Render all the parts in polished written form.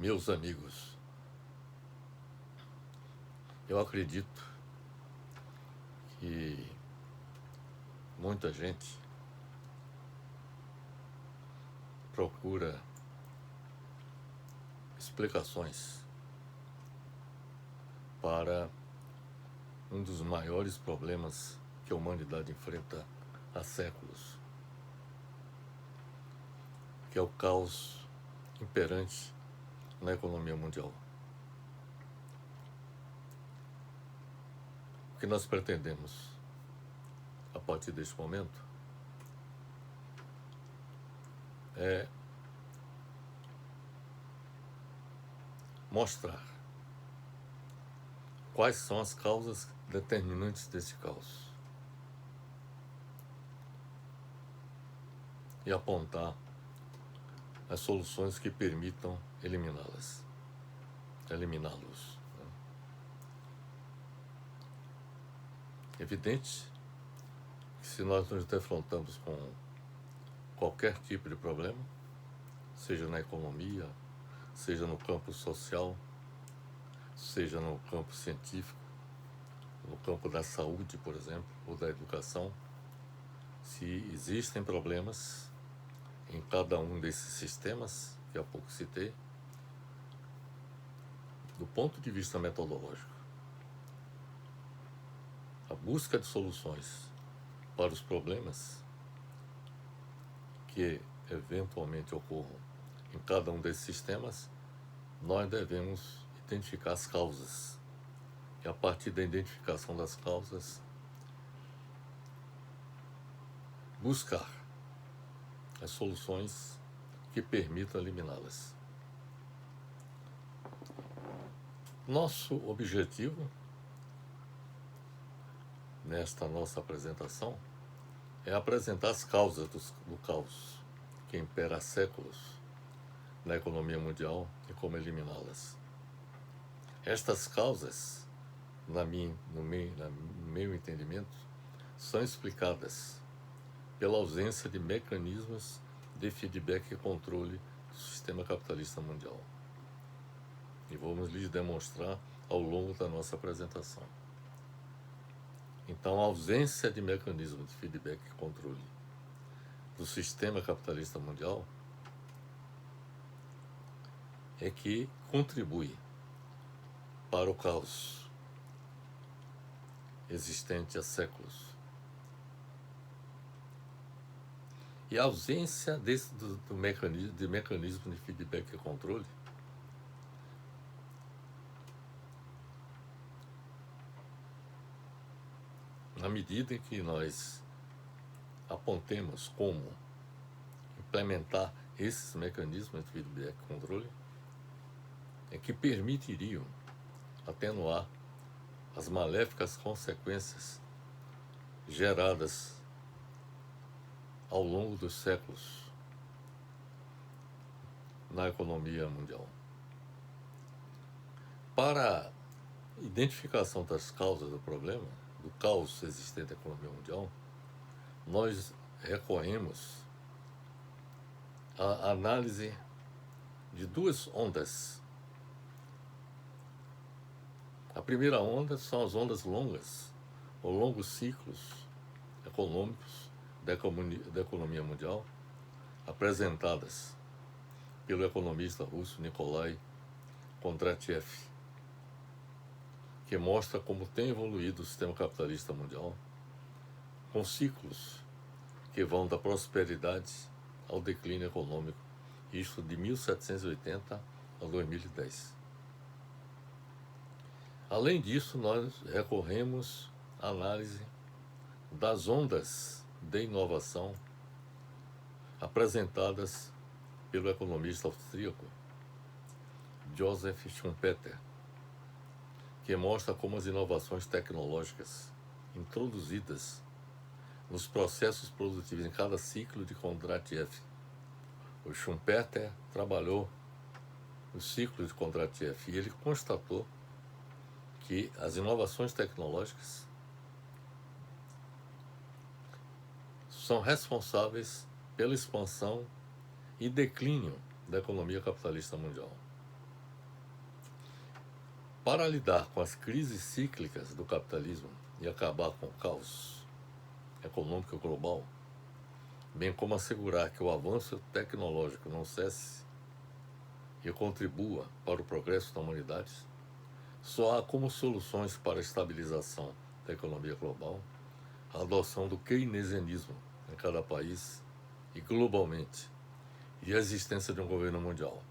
Meus amigos, eu acredito que muita gente procura explicações para um dos maiores problemas que a humanidade enfrenta há séculos, que é o caos imperante na economia mundial. O que nós pretendemos, a partir deste momento, é mostrar quais são as causas determinantes desse caos e apontar as soluções que permitam eliminá-los. É evidente que se nós nos defrontamos com qualquer tipo de problema, seja na economia, seja no campo social, seja no campo científico, no campo da saúde, por exemplo, ou da educação, se existem problemas em cada um desses sistemas, que há pouco citei, do ponto de vista metodológico, a busca de soluções para os problemas que eventualmente ocorram em cada um desses sistemas, nós devemos identificar as causas. E a partir da identificação das causas, buscar as soluções que permitam eliminá-las. Nosso objetivo, nesta nossa apresentação, é apresentar as causas do caos que impera há séculos na economia mundial e como eliminá-las. Estas causas, no meu entendimento, são explicadas pela ausência de mecanismos de feedback e controle do sistema capitalista mundial. E vamos lhes demonstrar ao longo da nossa apresentação. Então, a ausência de mecanismos de feedback e controle do sistema capitalista mundial é que contribui para o caos existente há séculos. E a ausência de mecanismo de feedback e controle na medida em que nós apontemos como implementar esses mecanismos de feedback e controle, é que permitiriam atenuar as maléficas consequências geradas ao longo dos séculos na economia mundial. Para a identificação das causas do problema, do caos existente na economia mundial, nós recorremos à análise de duas ondas. A primeira onda são as ondas longas, ou longos ciclos econômicos da economia mundial, apresentadas pelo economista russo Nikolai Kondratiev, que mostra como tem evoluído o sistema capitalista mundial, com ciclos que vão da prosperidade ao declínio econômico, isto de 1780 a 2010. Além disso, nós recorremos à análise das ondas de inovação apresentadas pelo economista austríaco Joseph Schumpeter, que mostra como as inovações tecnológicas introduzidas nos processos produtivos em cada ciclo de Kondratiev. O Schumpeter trabalhou no ciclo de Kondratiev e ele constatou que as inovações tecnológicas são responsáveis pela expansão e declínio da economia capitalista mundial. Para lidar com as crises cíclicas do capitalismo e acabar com o caos econômico global, bem como assegurar que o avanço tecnológico não cesse e contribua para o progresso da humanidade, só há como soluções para a estabilização da economia global a adoção do keynesianismo em cada país e globalmente, e a existência de um governo mundial.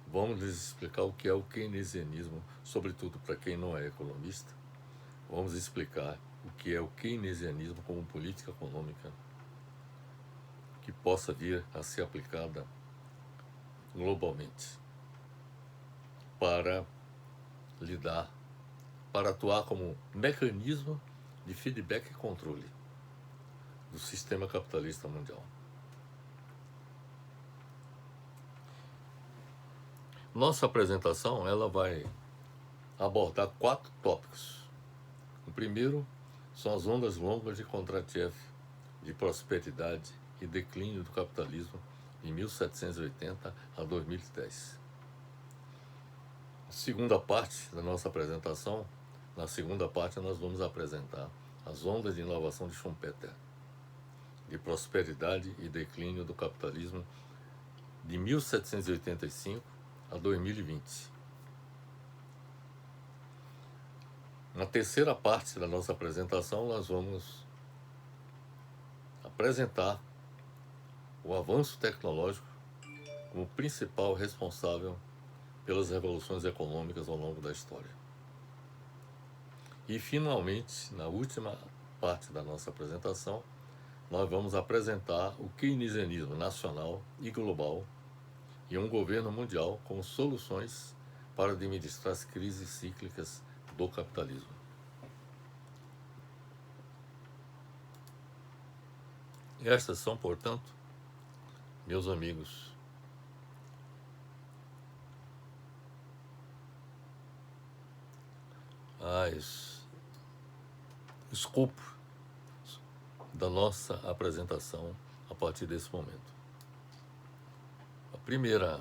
Vamos lhes explicar o que é o keynesianismo, sobretudo para quem não é economista. Vamos explicar o que é o keynesianismo como política econômica que possa vir a ser aplicada globalmente para lidar, para atuar como mecanismo de feedback e controle do sistema capitalista mundial. Nossa apresentação ela vai abordar 4 tópicos. O primeiro são as ondas longas de Kondratiev, de prosperidade e declínio do capitalismo de 1780 a 2010. A segunda parte da nossa apresentação, na segunda parte nós vamos apresentar as ondas de inovação de Schumpeter, de prosperidade e declínio do capitalismo de 1785 a 2020. Na terceira parte da nossa apresentação, nós vamos apresentar o avanço tecnológico como principal responsável pelas revoluções econômicas ao longo da história. E, finalmente, na última parte da nossa apresentação, nós vamos apresentar o keynesianismo nacional e global e um governo mundial com soluções para administrar as crises cíclicas do capitalismo. Estas são, portanto, meus amigos, as escopo da nossa apresentação a partir desse momento. A primeira,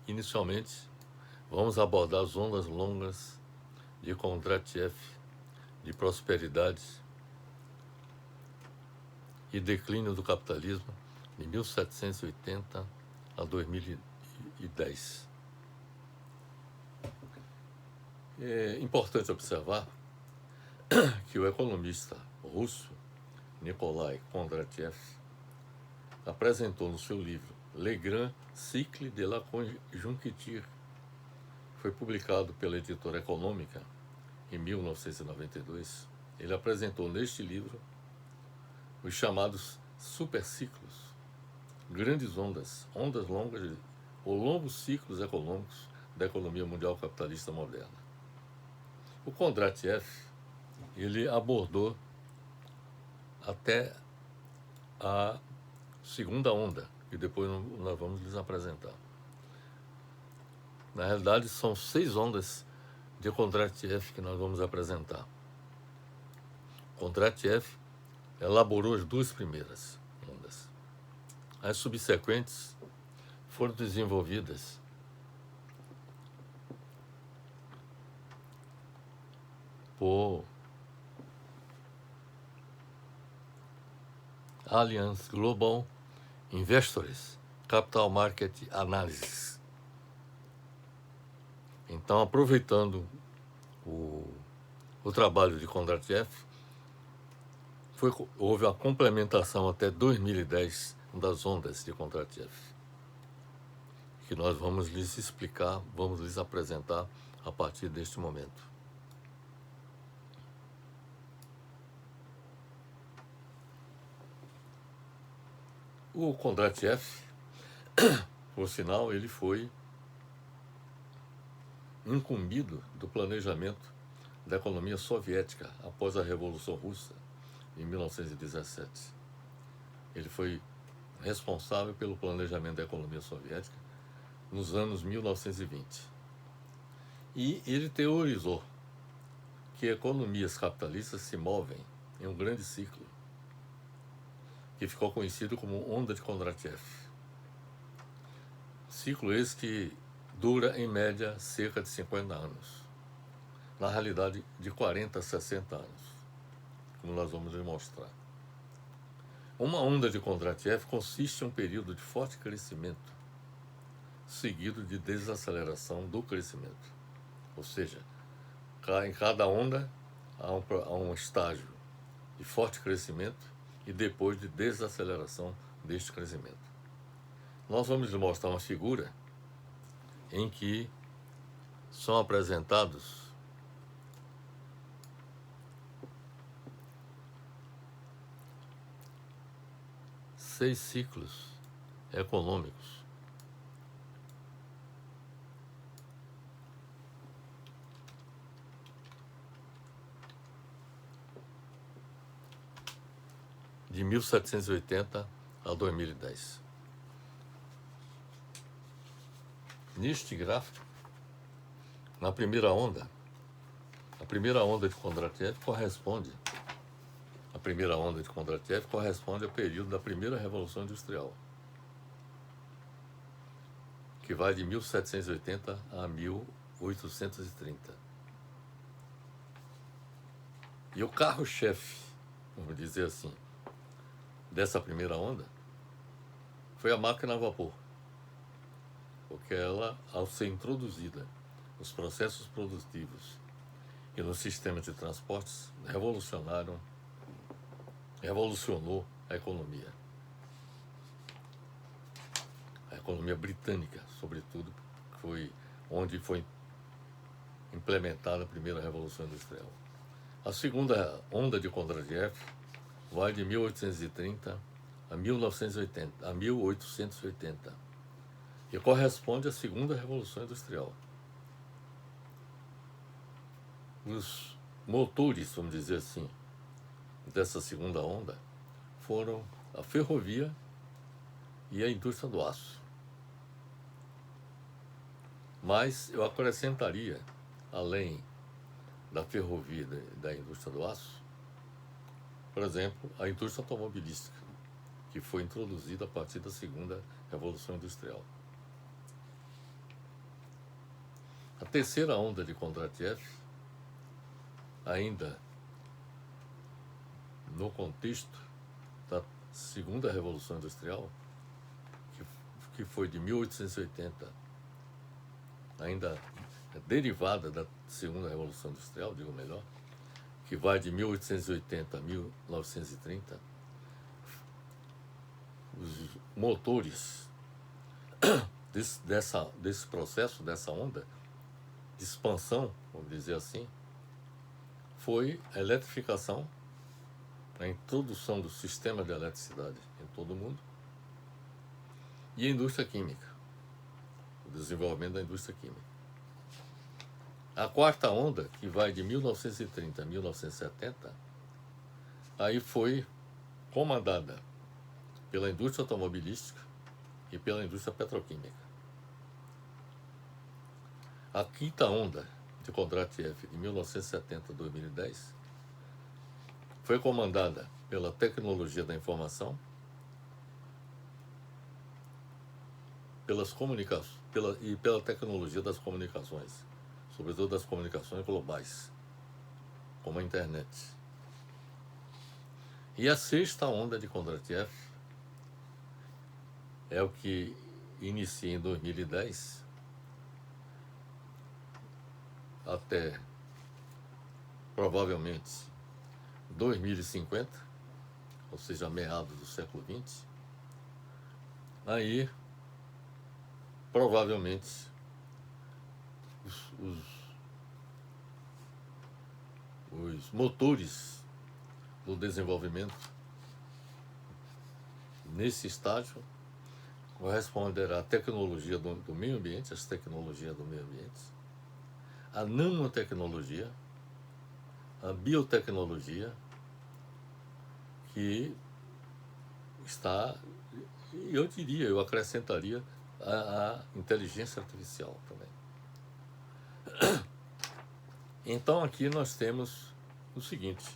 inicialmente, vamos abordar as ondas longas de Kondratiev, de prosperidade e declínio do capitalismo de 1780 a 2010. É importante observar que o economista russo Nikolai Kondratiev apresentou no seu livro Le Grand Cycle de la Conjoncture, foi publicado pela editora Econômica em 1992. Ele apresentou neste livro os chamados superciclos, grandes ondas longas ou longos ciclos econômicos da economia mundial capitalista moderna. O Kondratiev, ele abordou até a segunda onda, que depois nós vamos lhes apresentar. Na realidade, são 6 ondas de Kondratiev que nós vamos apresentar. Kondratiev elaborou as 2 primeiras ondas. As subsequentes foram desenvolvidas por Allianz Global Investors Capital Market Analysis. Então, aproveitando o trabalho de Kondratiev, houve a complementação até 2010 das ondas de Kondratiev, que nós vamos lhes explicar, vamos lhes apresentar a partir deste momento. O Kondratiev, por sinal, ele foi incumbido do planejamento da economia soviética após a Revolução Russa, em 1917. Ele foi responsável pelo planejamento da economia soviética nos anos 1920. E ele teorizou que economias capitalistas se movem em um grande ciclo, que ficou conhecido como onda de Kondratiev. Ciclo esse que dura em média cerca de 50 anos. Na realidade, de 40 a 60 anos, como nós vamos demonstrar. Uma onda de Kondratiev consiste em um período de forte crescimento, seguido de desaceleração do crescimento. Ou seja, em cada onda há um estágio de forte crescimento e depois de desaceleração deste crescimento. Nós vamos mostrar uma figura em que são apresentados seis ciclos econômicos de 1780 a 2010. Neste gráfico, na primeira onda de Kondratiev corresponde ao período da primeira Revolução Industrial, que vai de 1780 a 1830. E o carro-chefe, vamos dizer assim, dessa primeira onda foi a máquina a vapor, porque ela, ao ser introduzida nos processos produtivos e nos sistemas de transportes, revolucionou a economia. A economia britânica, sobretudo, foi onde foi implementada a primeira Revolução Industrial. A segunda onda de Kondratiev vai de 1830 a 1880 e corresponde à segunda Revolução Industrial. Os motores, vamos dizer assim, dessa segunda onda foram a ferrovia e a indústria do aço. Mas eu acrescentaria, além da ferrovia e da indústria do aço, por exemplo, a indústria automobilística, que foi introduzida a partir da segunda Revolução Industrial. A terceira onda de Kondratiev, ainda no contexto da segunda Revolução Industrial, que foi de 1880, ainda derivada da segunda Revolução Industrial, digo melhor, que vai de 1880 a 1930, os motores desse processo, dessa onda de expansão, vamos dizer assim, foi a eletrificação, a introdução do sistema de eletricidade em todo o mundo e a indústria química, o desenvolvimento da indústria química. A quarta onda, que vai de 1930 a 1970, aí foi comandada pela indústria automobilística e pela indústria petroquímica. A quinta onda de Kondratiev, de 1970 a 2010, foi comandada pela tecnologia da informação, pela tecnologia das comunicações, sobretudo das comunicações globais, como a internet. E a sexta onda de Kondratiev é o que inicia em 2010 até provavelmente 2050, ou seja, meados do século XX. Aí provavelmente os motores do desenvolvimento nesse estágio corresponderá à tecnologia do meio ambiente, as tecnologias do meio ambiente, a nanotecnologia, a biotecnologia, que está, eu acrescentaria a inteligência artificial também. Então aqui nós temos o seguinte: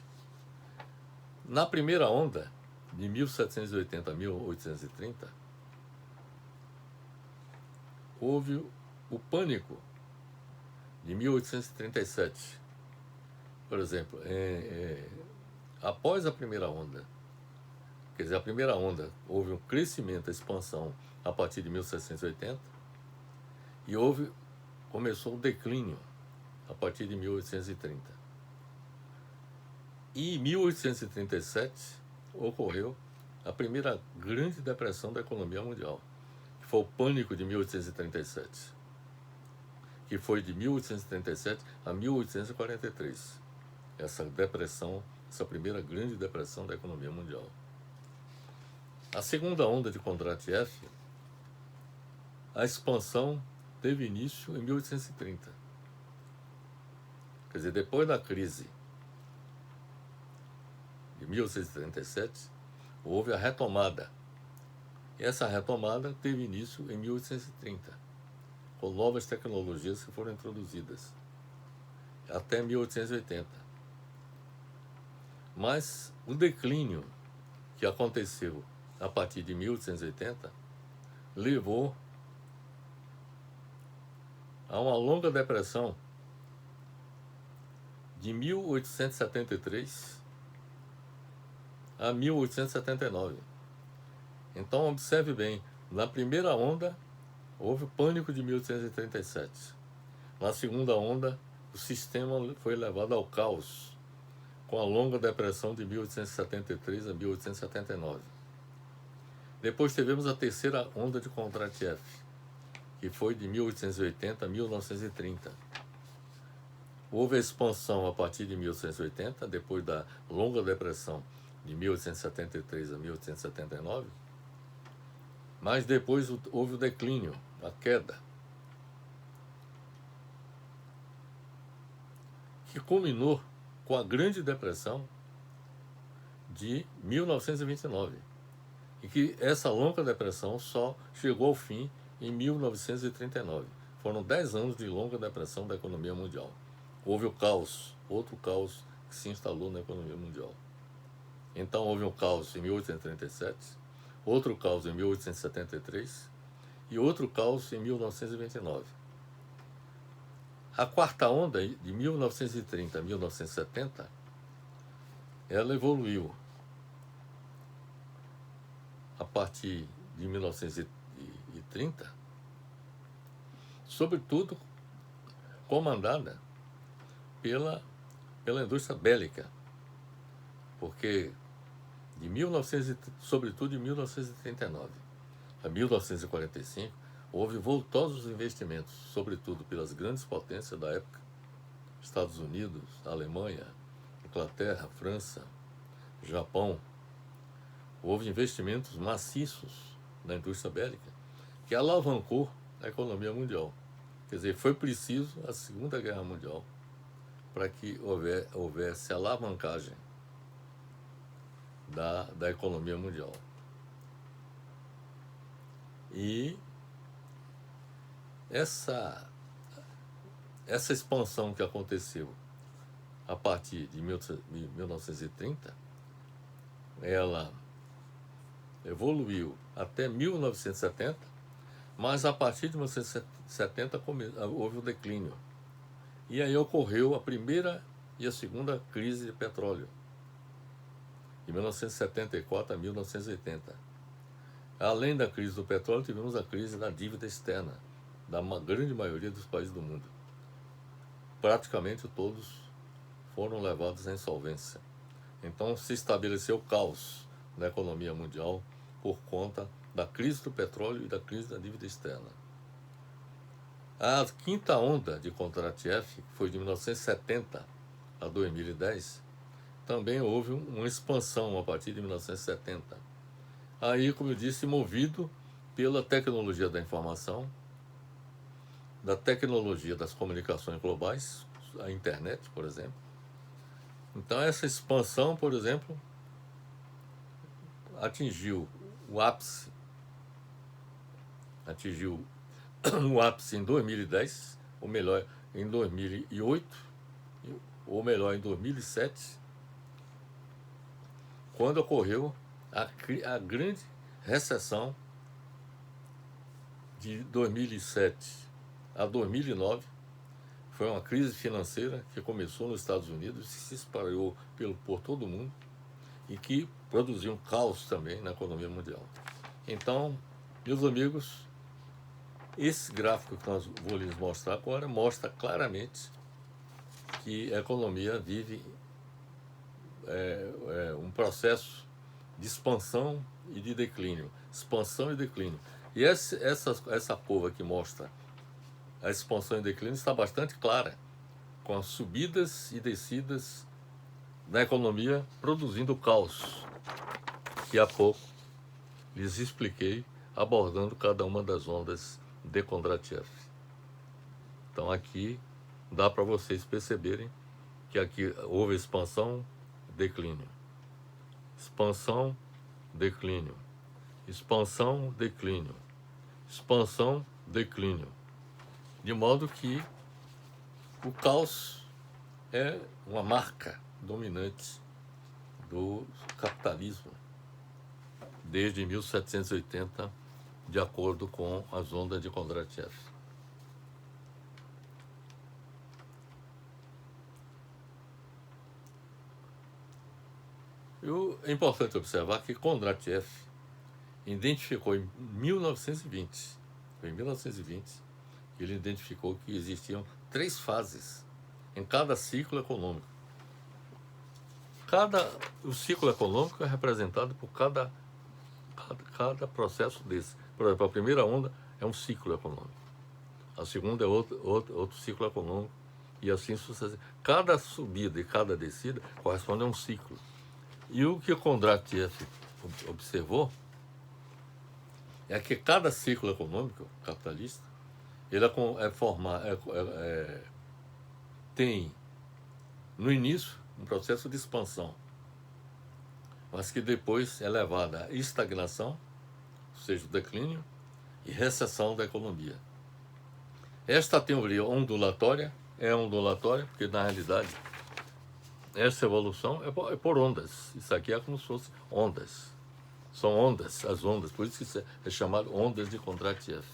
na primeira onda, de 1780 a 1830, houve o pânico de 1837, por exemplo, após a primeira onda, quer dizer, a primeira onda, houve um crescimento, a expansão a partir de 1780 e começou o declínio a partir de 1830. E em 1837 ocorreu a primeira grande depressão da economia mundial, que foi o pânico de 1837, que foi de 1837 a 1843. Essa depressão, essa primeira grande depressão da economia mundial. A segunda onda de Kondratiev, a expansão teve início em 1830. Quer dizer, depois da crise de 1837, houve a retomada. E essa retomada teve início em 1830, com novas tecnologias que foram introduzidas, até 1880. Mas o declínio que aconteceu a partir de 1880 levou a uma longa depressão de 1873 a 1879. Então, observe bem, na primeira onda houve o pânico de 1837. Na segunda onda, o sistema foi levado ao caos, com a longa depressão de 1873 a 1879. Depois tivemos a terceira onda de Kondratiev, que foi de 1880 a 1930. Houve a expansão a partir de 1880, depois da longa depressão de 1873 a 1879, mas depois houve o declínio, a queda, que culminou com a Grande Depressão de 1929, e que essa longa depressão só chegou ao fim em 1939. Foram 10 anos de longa depressão da economia mundial. Houve o caos, outro caos que se instalou na economia mundial. Então houve um caos em 1837, outro caos em 1873 e outro caos em 1929. A quarta onda, de 1930 a 1970, ela evoluiu a partir de 1930, sobretudo comandada pela indústria bélica, porque sobretudo de 1939 a 1945, houve voltosos investimentos, sobretudo pelas grandes potências da época, Estados Unidos, Alemanha, Inglaterra, França, Japão. Houve investimentos maciços na indústria bélica, que alavancou a economia mundial. Quer dizer, foi preciso a Segunda Guerra Mundial para que houvesse alavancagem da economia mundial. E essa expansão que aconteceu a partir de 1930, ela evoluiu até 1970, mas a partir de 1970 houve o declínio. E aí ocorreu a primeira e a segunda crise de petróleo, de 1974 a 1980. Além da crise do petróleo, tivemos a crise da dívida externa, da grande maioria dos países do mundo. Praticamente todos foram levados à insolvência. Então se estabeleceu o caos na economia mundial por conta da crise do petróleo e da crise da dívida externa. A quinta onda de Kondratiev, que foi de 1970 a 2010, também houve uma expansão a partir de 1970. Aí, como eu disse, movido pela tecnologia da informação, da tecnologia das comunicações globais, a internet, por exemplo. Então, essa expansão, por exemplo, atingiu o ápice em 2010, ou melhor, em 2008, ou melhor, em 2007, quando ocorreu a grande recessão de 2007 a 2009. Foi uma crise financeira que começou nos Estados Unidos e se espalhou por todo o mundo e que produziu um caos também na economia mundial. Então, meus amigos, esse gráfico que nós vou lhes mostrar agora mostra claramente que a economia vive um processo de expansão e de declínio. Expansão e declínio. E essa curva que mostra a expansão e declínio está bastante clara, com as subidas e descidas da economia produzindo caos, que há pouco lhes expliquei, abordando cada uma das ondas de Kondratiev. Então aqui dá para vocês perceberem que aqui houve expansão, declínio. Expansão, declínio. Expansão, declínio. Expansão, declínio. De modo que o caos é uma marca dominante do capitalismo desde 1780, de acordo com as ondas de Kondratiev. É importante observar que Kondratiev identificou em 1920, ele identificou que existiam 3 fases em cada ciclo econômico. O ciclo econômico é representado por cada processo desse. Por exemplo, a primeira onda é um ciclo econômico. A segunda é outro ciclo econômico. E assim sucessivamente. Cada subida e cada descida corresponde a um ciclo. E o que Kondratiev observou é que cada ciclo econômico capitalista ele tem no início um processo de expansão, mas que depois é levado à estagnação, ou seja, o declínio e recessão da economia. Esta teoria ondulatória é ondulatória porque, na realidade, essa evolução é por ondas. Isso aqui é como se fosse ondas. São ondas, as ondas, por isso que isso é chamado ondas de Kondratiev.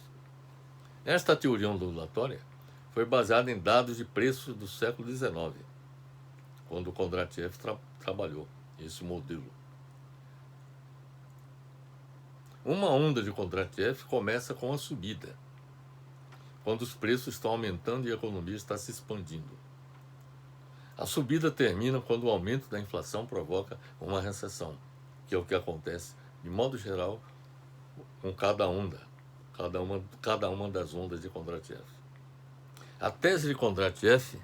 Esta teoria ondulatória foi baseada em dados de preços do século XIX, quando Kondratiev trabalhou esse modelo. Uma onda de Kondratiev começa com a subida, quando os preços estão aumentando e a economia está se expandindo. A subida termina quando o aumento da inflação provoca uma recessão, que é o que acontece, de modo geral, com cada uma das ondas de Kondratiev. A tese de Kondratiev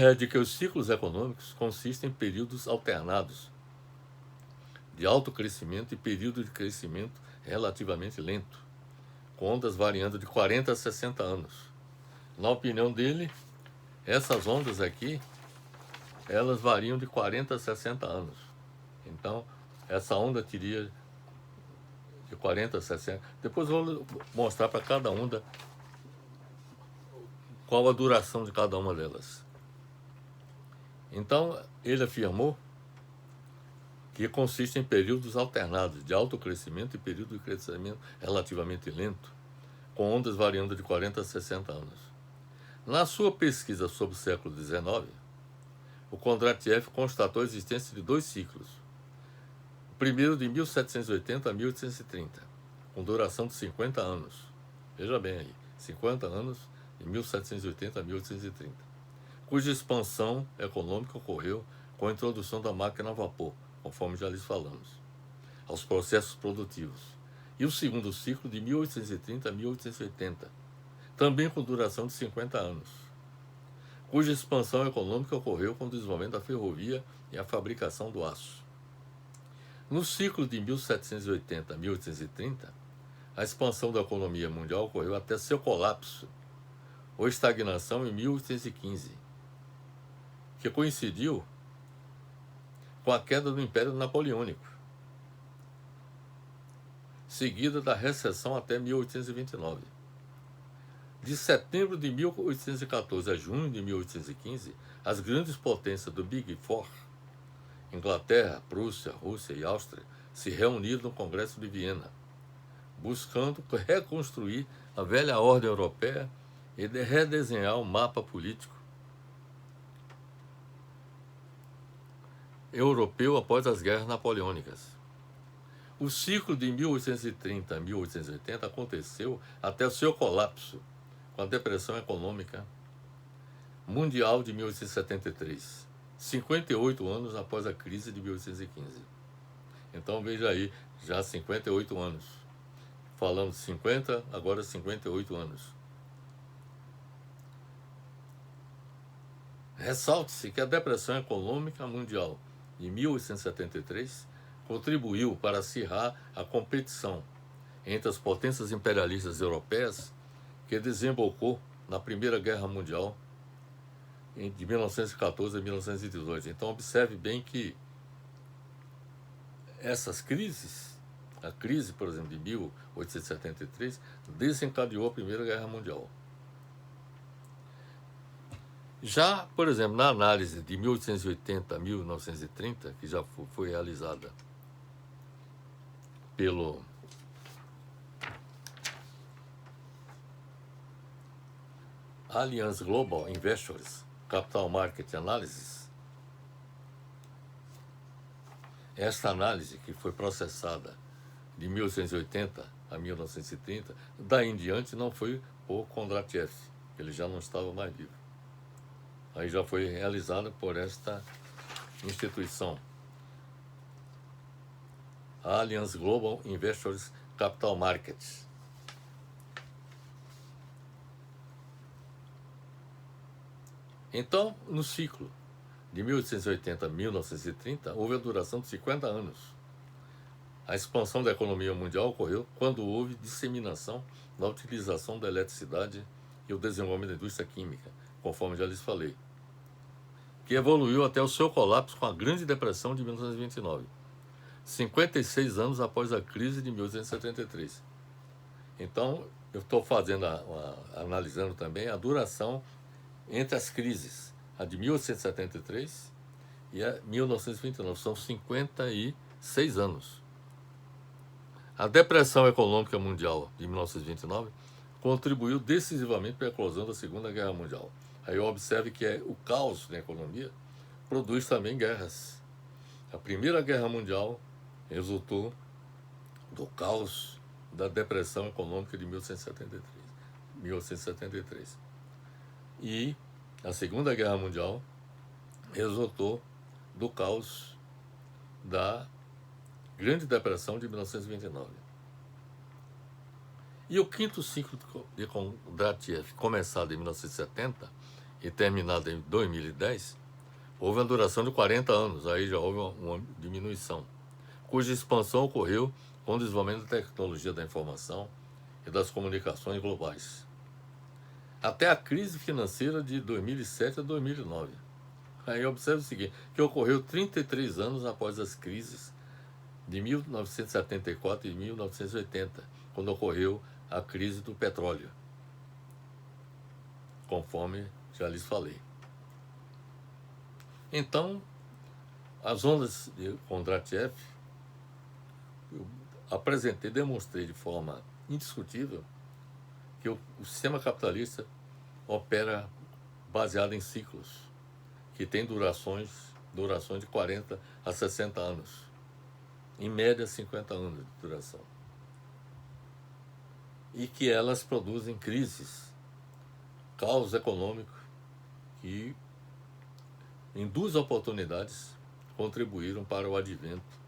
é de que os ciclos econômicos consistem em períodos alternados de alto crescimento e período de crescimento relativamente lento, com ondas variando de 40 a 60 anos. Na opinião dele, essas ondas aqui, elas variam de 40 a 60 anos. Então, essa onda teria de 40 a 60. Depois eu vou mostrar para cada onda qual a duração de cada uma delas. Então, ele afirmou que consiste em períodos alternados de alto crescimento e período de crescimento relativamente lento, com ondas variando de 40 a 60 anos. Na sua pesquisa sobre o século XIX, o Kondratiev constatou a existência de 2 ciclos. O primeiro de 1780 a 1830, com duração de 50 anos. Veja bem aí, 50 anos de 1780 a 1830, cuja expansão econômica ocorreu com a introdução da máquina a vapor, conforme já lhes falamos, aos processos produtivos. E o segundo ciclo de 1830 a 1880, também com duração de 50 anos, cuja expansão econômica ocorreu com o desenvolvimento da ferrovia e a fabricação do aço. No ciclo de 1780 a 1830, a expansão da economia mundial ocorreu até seu colapso ou estagnação em 1815, que coincidiu com a queda do Império Napoleônico, seguida da recessão até 1829. De setembro de 1814 a junho de 1815, as grandes potências do Big Four, Inglaterra, Prússia, Rússia e Áustria, se reuniram no Congresso de Viena, buscando reconstruir a velha ordem europeia e de redesenhar o mapa político europeu após as guerras napoleônicas. O ciclo de 1830 a 1880 aconteceu até o seu colapso, com a Depressão Econômica Mundial de 1873, 58 anos após a crise de 1815. Então veja aí, já 58 anos. Falando de 50, agora 58 anos. Ressalte-se que a Depressão Econômica Mundial de 1873 contribuiu para acirrar a competição entre as potências imperialistas europeias que desembocou na Primeira Guerra Mundial de 1914 a 1918. Então observe bem que essas crises, a crise, por exemplo, de 1873, desencadeou a Primeira Guerra Mundial. Já, por exemplo, na análise de 1880 a 1930, que já foi realizada pelo Allianz Global Investors Capital Market Analysis, esta análise, que foi processada de 1880 a 1930, daí em diante não foi por Kondratiev, ele já não estava mais vivo. Aí já foi realizada por esta instituição, a Allianz Global Investors Capital Markets. Então, no ciclo de 1880 a 1930, houve a duração de 50 anos. A expansão da economia mundial ocorreu quando houve disseminação da utilização da eletricidade e o desenvolvimento da indústria química, conforme já lhes falei, que evoluiu até o seu colapso com a Grande Depressão de 1929, 56 anos após a crise de 1873. Então, eu estou analisando também a duração entre as crises, a de 1873 e a 1929, são 56 anos. A Depressão Econômica Mundial de 1929 contribuiu decisivamente para a eclosão da Segunda Guerra Mundial. Aí observe que o caos na economia produz também guerras. A Primeira Guerra Mundial resultou do caos da Depressão Econômica de 1873. E a Segunda Guerra Mundial resultou do caos da Grande Depressão de 1929. E o quinto ciclo de Kondratiev, começado em 1970 e terminado em 2010, houve uma duração de 40 anos, aí já houve uma diminuição, cuja expansão ocorreu com o desenvolvimento da tecnologia da informação e das comunicações globais, até a crise financeira de 2007 a 2009. Aí observe o seguinte, que ocorreu 33 anos após as crises de 1974 e 1980, quando ocorreu a crise do petróleo, conforme já lhes falei. Então, as ondas de Kondratiev, eu demonstrei de forma indiscutível que o sistema capitalista opera baseado em ciclos, que tem durações de 40 a 60 anos, em média 50 anos de duração, e que elas produzem crises, caos econômico, que em duas oportunidades contribuíram para o advento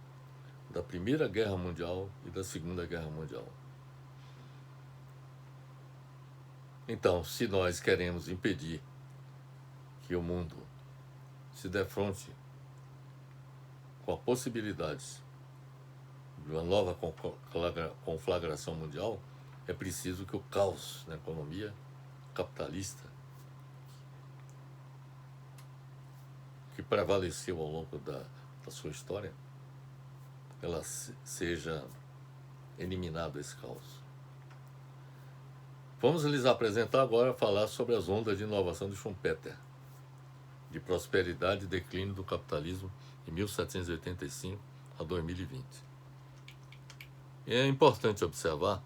da Primeira Guerra Mundial e da Segunda Guerra Mundial. Então, se nós queremos impedir que o mundo se defronte com a possibilidade de uma nova conflagração mundial, é preciso que o caos na economia capitalista, que prevaleceu ao longo da sua história, ela seja eliminado esse caos. Vamos lhes apresentar agora, falar sobre as ondas de inovação de Schumpeter, de prosperidade e declínio do capitalismo de 1785 a 2020. É importante observar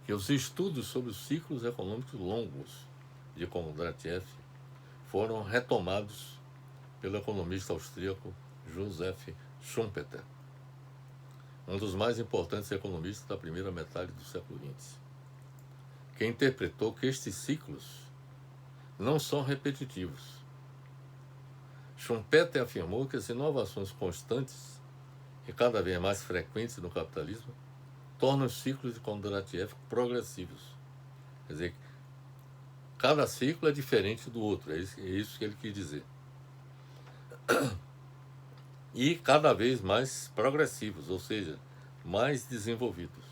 que os estudos sobre os ciclos econômicos longos de Kondratiev foram retomados pelo economista austríaco Joseph Schumpeter, um dos mais importantes economistas da primeira metade do século XX, que interpretou que estes ciclos não são repetitivos. Schumpeter afirmou que as inovações constantes e cada vez mais frequentes no capitalismo tornam os ciclos de Kondratiev progressivos. Quer dizer, cada ciclo é diferente do outro, é isso que ele quis dizer. E cada vez mais progressivos, ou seja, mais desenvolvidos,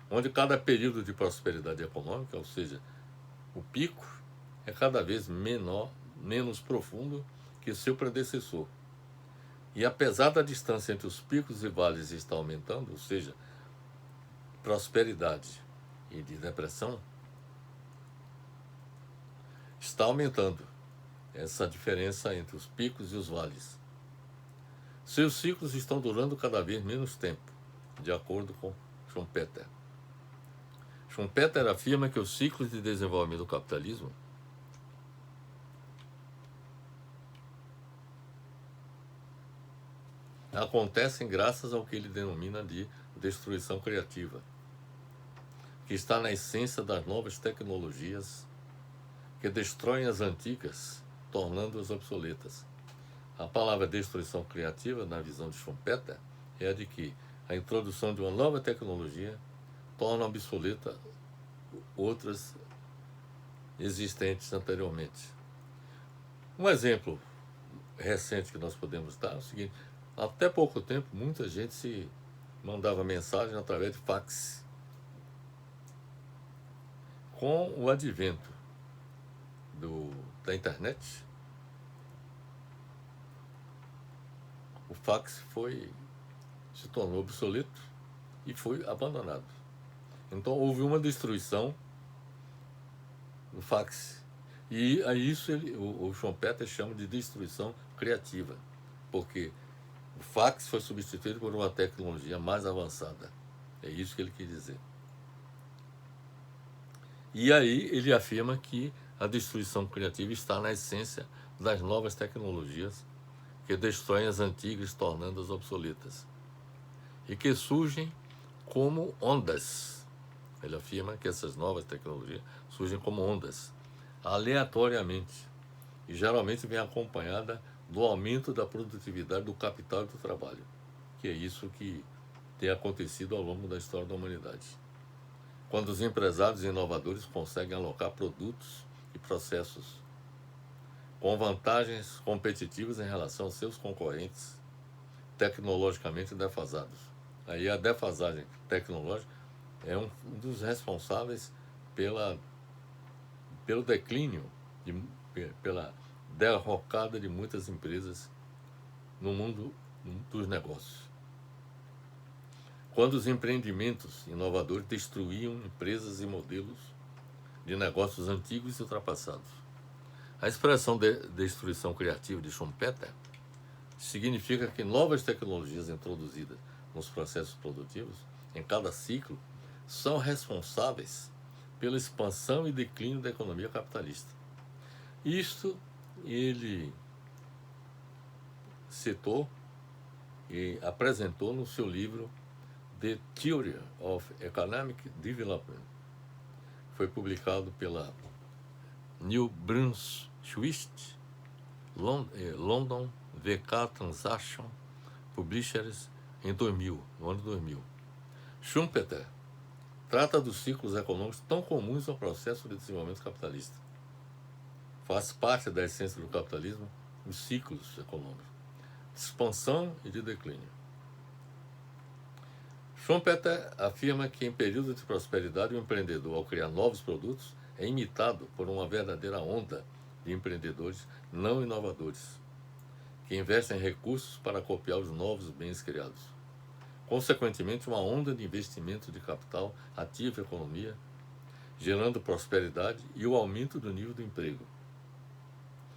onde cada período de prosperidade econômica, ou seja, o pico, é cada vez menos profundo que o seu predecessor. E apesar da distância entre os picos e vales estar aumentando, ou seja, prosperidade e de depressão, está aumentando essa diferença entre os picos e os vales. Seus ciclos estão durando cada vez menos tempo, de acordo com Schumpeter. Schumpeter afirma que os ciclos de desenvolvimento do capitalismo acontecem graças ao que ele denomina de destruição criativa, que está na essência das novas tecnologias que destroem as antigas, tornando-as obsoletas. A palavra destruição criativa, na visão de Schumpeter, é a de que a introdução de uma nova tecnologia torna obsoleta outras existentes anteriormente. Um exemplo recente que nós podemos dar é o seguinte: até pouco tempo, muita gente se mandava mensagem através de fax. Com o advento da internet, o fax se tornou obsoleto e foi abandonado. Então houve uma destruição do fax. E a isso o Schumpeter chama de destruição criativa, porque o fax foi substituído por uma tecnologia mais avançada. É isso que ele quis dizer. E aí ele afirma que a destruição criativa está na essência das novas tecnologias que destroem as antigas, tornando-as obsoletas, e que surgem como ondas. Ele afirma que essas novas tecnologias surgem como ondas, aleatoriamente, e geralmente vem acompanhada do aumento da produtividade do capital e do trabalho, que é isso que tem acontecido ao longo da história da humanidade. Quando os empresários e inovadores conseguem alocar produtos e processos com vantagens competitivas em relação aos seus concorrentes tecnologicamente defasados. Aí a defasagem tecnológica é um dos responsáveis pelo declínio, pela derrocada de muitas empresas no mundo dos negócios. Quando os empreendimentos inovadores destruíam empresas e modelos de negócios antigos e ultrapassados. A expressão de destruição criativa de Schumpeter significa que novas tecnologias introduzidas nos processos produtivos, em cada ciclo, são responsáveis pela expansão e declínio da economia capitalista. Isto ele citou e apresentou no seu livro The Theory of Economic Development. Foi publicado pela New Brunswick, London VK Transaction Publishers, no ano 2000. Schumpeter trata dos ciclos econômicos tão comuns ao processo de desenvolvimento capitalista. Faz parte da essência do capitalismo os ciclos econômicos, de expansão e de declínio. Schumpeter afirma que em períodos de prosperidade o empreendedor, ao criar novos produtos, é imitado por uma verdadeira onda de empreendedores não inovadores, que investem recursos para copiar os novos bens criados. Consequentemente, uma onda de investimento de capital ativa a economia, gerando prosperidade e o aumento do nível do emprego.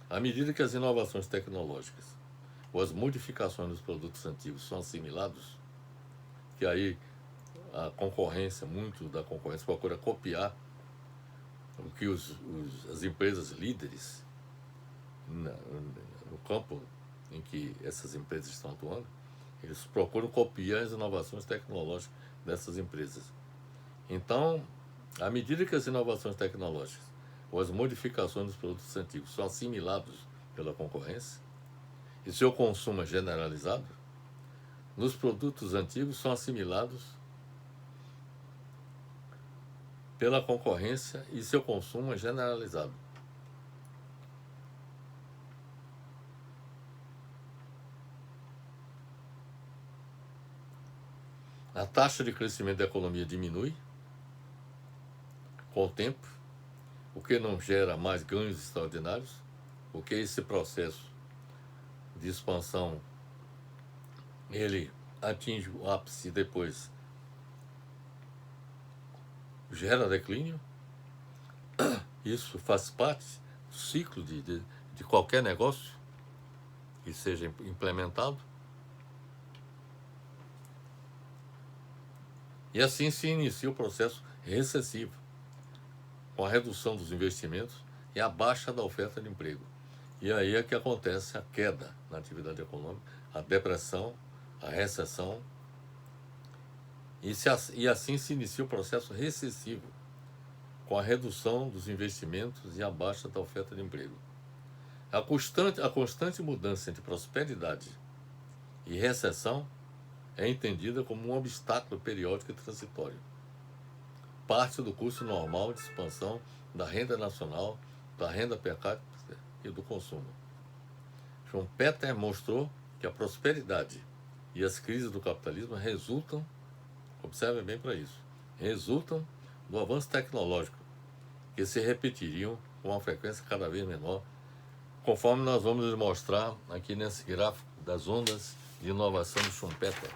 À medida que as inovações tecnológicas ou as modificações dos produtos antigos são assimilados, que aí a concorrência, muito da concorrência procura copiar o que as empresas líderes no campo em que essas empresas estão atuando, eles procuram copiar as inovações tecnológicas dessas empresas. Então, à medida que as inovações tecnológicas ou as modificações dos produtos antigos são assimilados pela concorrência e seu consumo é generalizado, nos produtos antigos são assimilados pela concorrência e seu consumo é generalizado. A taxa de crescimento da economia diminui com o tempo, o que não gera mais ganhos extraordinários, porque esse processo de expansão ele atinge o ápice e depois gera declínio. Isso faz parte do ciclo de qualquer negócio que seja implementado. E assim se inicia o processo recessivo, com a redução dos investimentos e a baixa da oferta de emprego. E aí é que acontece a queda na atividade econômica, a depressão, a recessão, e assim se inicia o processo recessivo, com a redução dos investimentos e a baixa da oferta de emprego. A constante mudança entre prosperidade e recessão é entendida como um obstáculo periódico e transitório. Parte do curso normal de expansão da renda nacional, da renda per capita e do consumo. Schumpeter mostrou que a prosperidade e as crises do capitalismo resultam, observe bem para isso, resultam do avanço tecnológico, que se repetiriam com uma frequência cada vez menor, conforme nós vamos mostrar aqui nesse gráfico das ondas de inovação de Schumpeter.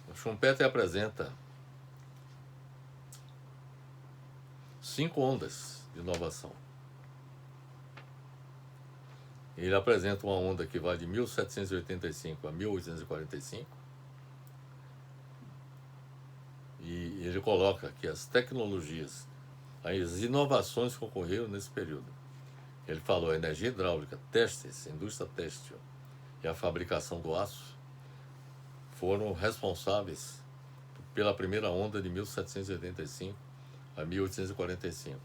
O Schumpeter apresenta 5 ondas de inovação. Ele apresenta uma onda que vai de 1785 a 1845 e ele coloca que as tecnologias, as inovações que ocorreram nesse período. Ele falou a energia hidráulica, têxteis, indústria têxtil e a fabricação do aço foram responsáveis pela primeira onda de 1785 a 1845.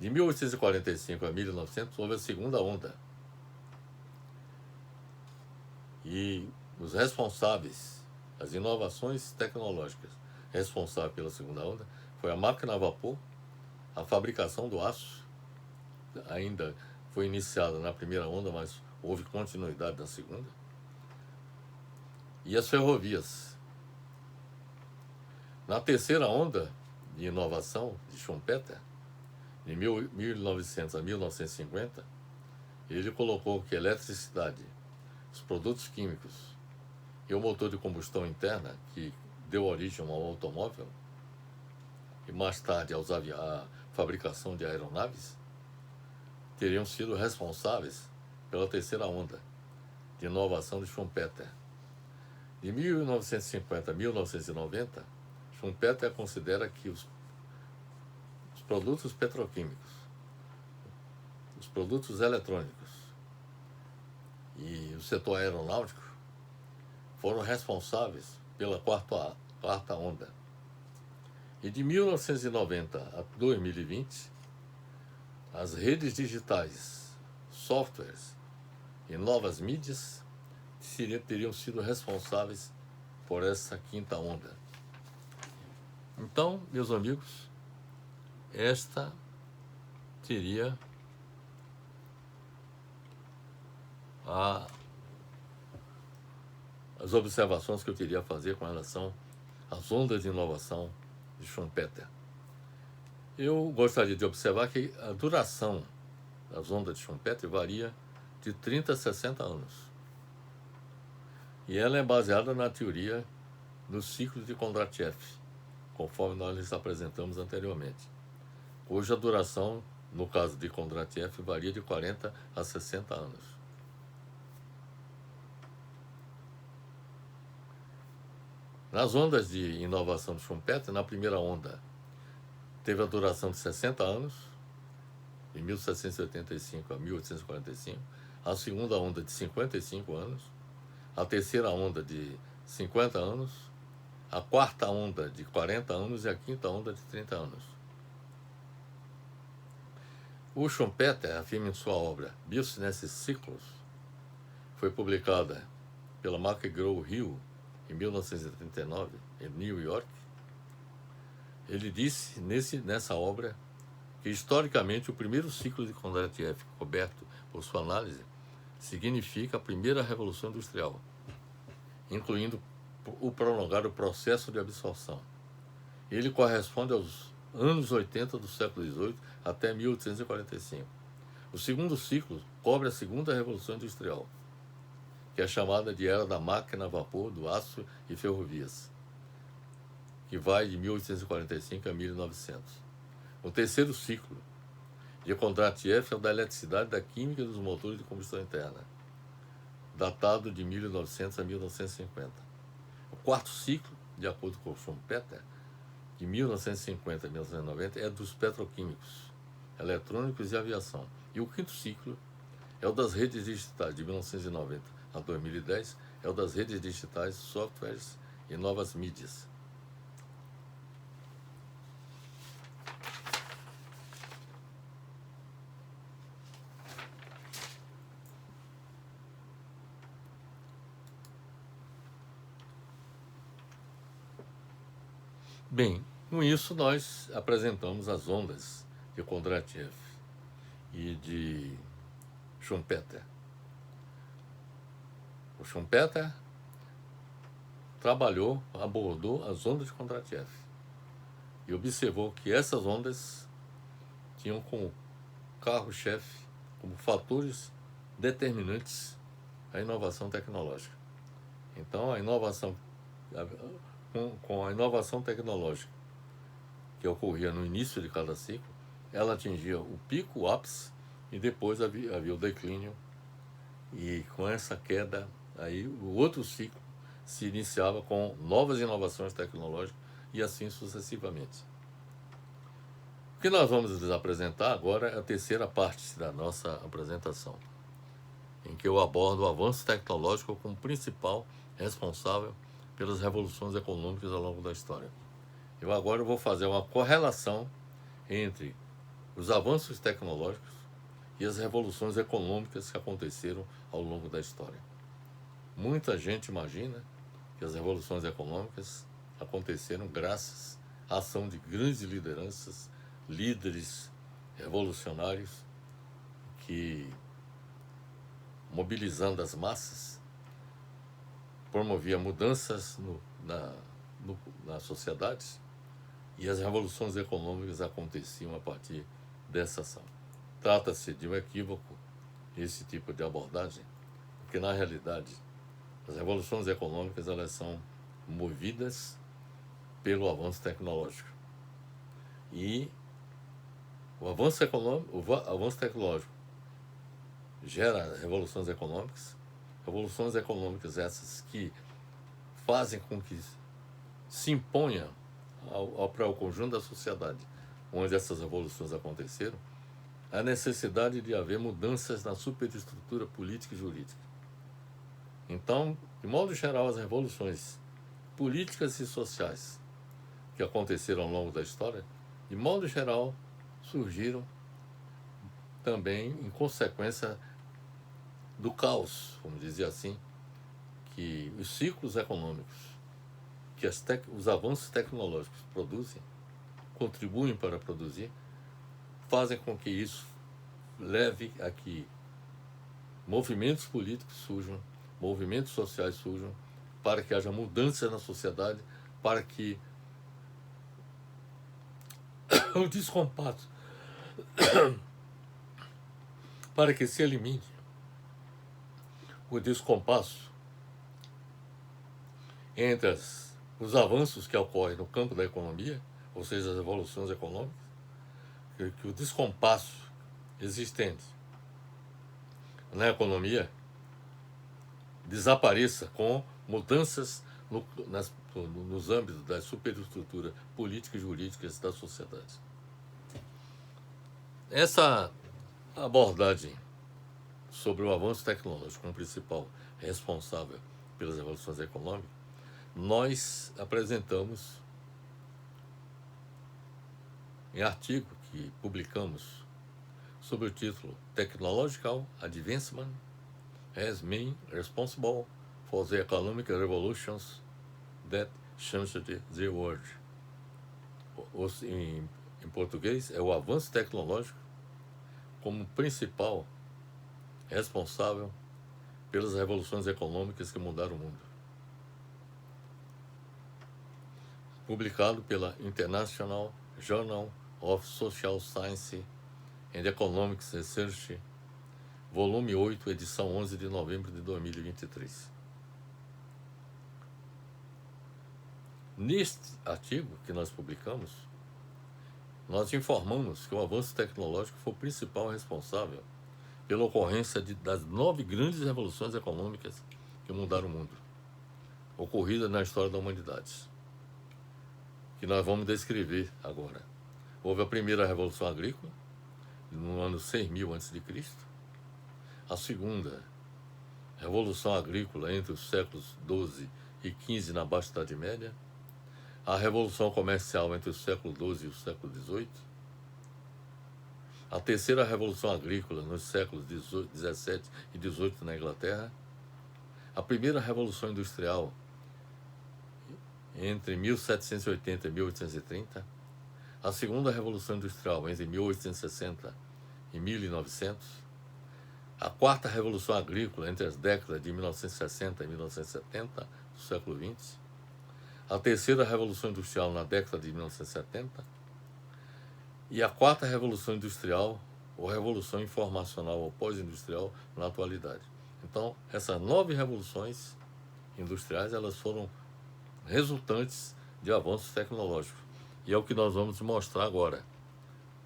De 1845 a 1900 houve a segunda onda. E os responsáveis, as inovações tecnológicas responsáveis pela segunda onda, foi a máquina a vapor, a fabricação do aço, ainda foi iniciada na primeira onda, mas houve continuidade na segunda, e as ferrovias. Na terceira onda de inovação de Schumpeter, de 1900 a 1950, ele colocou que a eletricidade, os produtos químicos e o motor de combustão interna, que deu origem ao automóvel, e mais tarde a fabricação de aeronaves, teriam sido responsáveis pela terceira onda de inovação de Schumpeter. De 1950 a 1990, Schumpeter considera que os produtos petroquímicos, os produtos eletrônicos e o setor aeronáutico foram responsáveis pela quarta onda. E de 1990 a 2020, as redes digitais, softwares e novas mídias teriam sido responsáveis por essa quinta onda. Então, meus amigos, esta seria as observações que eu teria a fazer com relação às ondas de inovação de Schumpeter. Eu gostaria de observar que a duração das ondas de Schumpeter varia de 30 a 60 anos. E ela é baseada na teoria do ciclo de Kondratiev, conforme nós lhes apresentamos anteriormente, cuja duração, no caso de Kondratiev, varia de 40 a 60 anos. Nas ondas de inovação de Schumpeter, na primeira onda, teve a duração de 60 anos, de 1785 a 1845, a segunda onda de 55 anos, a terceira onda de 50 anos, a quarta onda de 40 anos e a quinta onda de 30 anos. O Schumpeter afirma em sua obra Biocinese Cycles, foi publicada pela McGraw-Hill em 1939, em New York. Ele disse nessa obra que historicamente o primeiro ciclo de Kondratiev coberto por sua análise significa a primeira revolução industrial, incluindo o prolongado processo de absorção. Ele corresponde aos anos 80 do século XVIII até 1845. O segundo ciclo cobre a segunda revolução industrial, que é chamada de Era da Máquina a Vapor, do Aço e Ferrovias, que vai de 1845 a 1900. O terceiro ciclo de Kondratiev é o da eletricidade, da química e dos motores de combustão interna, datado de 1900 a 1950. O quarto ciclo, de acordo com Schumpeter, de 1950 a 1990, é dos petroquímicos, eletrônicos e aviação. E o quinto ciclo é o das redes digitais, de 1990 a 2010, é o das redes digitais, softwares e novas mídias. Bem, com isso nós apresentamos as ondas de Kondratiev e de Schumpeter. O Schumpeter abordou as ondas de Kondratiev e observou que essas ondas tinham como carro-chefe, como fatores determinantes, a inovação tecnológica. Então, com a inovação tecnológica que ocorria no início de cada ciclo, ela atingia o pico, o ápice, e depois havia o declínio, e com essa queda, aí o outro ciclo se iniciava com novas inovações tecnológicas e assim sucessivamente. O que nós vamos lhes apresentar agora é a terceira parte da nossa apresentação, em que eu abordo o avanço tecnológico como principal responsável pelas revoluções econômicas ao longo da história. Eu agora vou fazer uma correlação entre os avanços tecnológicos e as revoluções econômicas que aconteceram ao longo da história. Muita gente imagina que as revoluções econômicas aconteceram graças à ação de grandes lideranças, líderes revolucionários que, mobilizando as massas, promovia mudanças nas sociedades, e as revoluções econômicas aconteciam a partir dessa ação. Trata-se de um equívoco esse tipo de abordagem, porque na realidade as revoluções econômicas elas são movidas pelo avanço tecnológico. E o avanço tecnológico gera revoluções econômicas essas que fazem com que se imponha ao conjunto da sociedade onde essas revoluções aconteceram a necessidade de haver mudanças na superestrutura política e jurídica. Então, de modo geral, as revoluções políticas e sociais que aconteceram ao longo da história, de modo geral, surgiram também em consequência do caos, vamos dizer assim, que os ciclos econômicos, que os avanços tecnológicos produzem, contribuem para produzir, fazem com que isso leve a que movimentos políticos surjam, movimentos sociais surjam, para que haja mudança na sociedade, para que o descompasso, para que se elimine o descompasso entre os avanços que ocorrem no campo da economia, ou seja, as revoluções econômicas, que o descompasso existente na economia desapareça com mudanças nos âmbitos da superestrutura política e jurídica da sociedade. Essa abordagem sobre o avanço tecnológico como principal responsável pelas revoluções econômicas, nós apresentamos em artigo que publicamos sob o título Technological Advancement has been responsible for the economic revolutions that changed the world. Em português, é o avanço tecnológico como principal responsável pelas revoluções econômicas que mudaram o mundo. Publicado pela International Journal of Social Science and Economics Research, volume 8, edição 11 de novembro de 2023. Neste artigo que nós publicamos, nós informamos que o avanço tecnológico foi o principal responsável pela ocorrência das 9 grandes revoluções econômicas que mudaram o mundo, ocorridas na história da humanidade, que nós vamos descrever agora. Houve a primeira revolução agrícola, no ano 6.000 a.C., a segunda revolução agrícola entre os séculos XII e XV na Baixa Idade Média, a revolução comercial entre o século XII e o século XVIII, a terceira revolução agrícola nos séculos XVII e XVIII na Inglaterra, a primeira revolução industrial entre 1780 e 1830, a segunda revolução industrial entre 1860 e 1900, a quarta revolução agrícola entre as décadas de 1960 e 1970 do século XX, a terceira revolução industrial na década de 1970 e a quarta revolução industrial ou revolução informacional ou pós-industrial na atualidade. Então, essas 9 revoluções industriais, elas foram resultantes de avanços tecnológicos. E é o que nós vamos mostrar agora.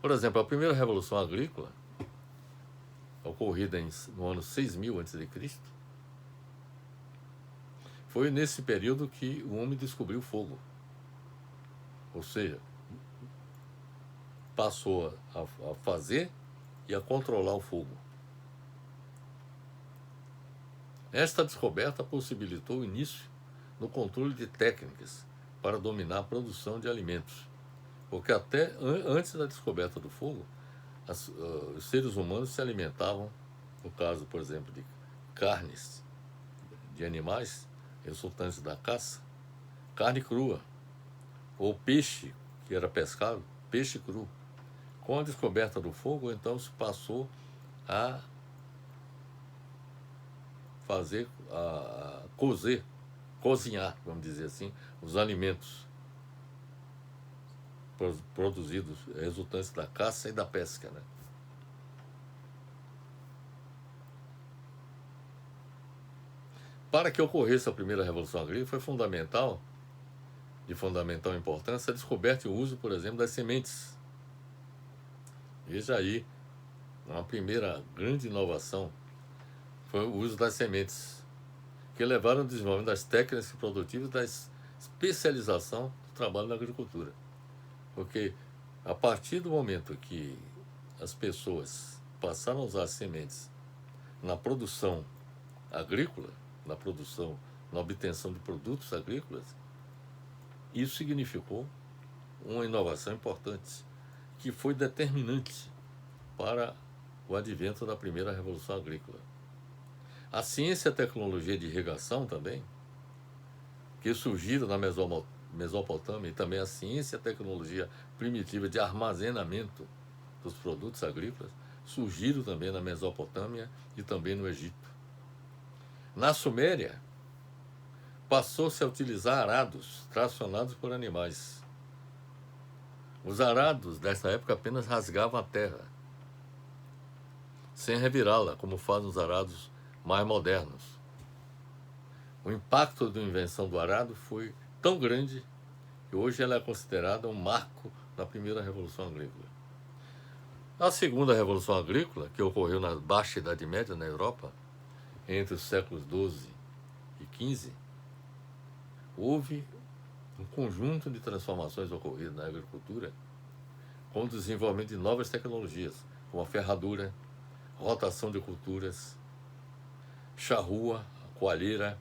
Por exemplo, a primeira revolução agrícola, ocorrida no ano 6.000 a.C., foi nesse período que o homem descobriu o fogo. Ou seja, passou a fazer e a controlar o fogo. Esta descoberta possibilitou o início no controle de técnicas para dominar a produção de alimentos, porque até antes da descoberta do fogo, os seres humanos se alimentavam, no caso, por exemplo, de carnes de animais resultantes da caça, carne crua, ou peixe que era pescado, peixe cru. Com a descoberta do fogo, então se passou a fazer, a cozinhar, vamos dizer assim, os alimentos produzidos resultantes da caça e da pesca, né? Para que ocorresse a primeira revolução agrícola, foi de fundamental importância, a descoberta e o uso, por exemplo, das sementes. Veja aí, uma primeira grande inovação foi o uso das sementes, que levaram ao desenvolvimento das técnicas produtivas e da especialização do trabalho na agricultura. Porque a partir do momento que as pessoas passaram a usar as sementes na produção agrícola, na obtenção de produtos agrícolas, isso significou uma inovação importante, que foi determinante para o advento da primeira revolução agrícola. A ciência e a tecnologia de irrigação também, que surgiram na Mesopotâmia, e também a ciência e a tecnologia primitiva de armazenamento dos produtos agrícolas, surgiram também na Mesopotâmia e também no Egito. Na Suméria, passou-se a utilizar arados tracionados por animais. Os arados dessa época apenas rasgavam a terra, sem revirá-la, como fazem os arados mais modernos. O impacto da invenção do arado foi tão grande que hoje ela é considerada um marco da primeira Revolução Agrícola. A segunda Revolução Agrícola, que ocorreu na Baixa Idade Média na Europa, entre os séculos XII e XV, houve um conjunto de transformações ocorridas na agricultura, com o desenvolvimento de novas tecnologias, como a ferradura, rotação de culturas, charrua, coalheira,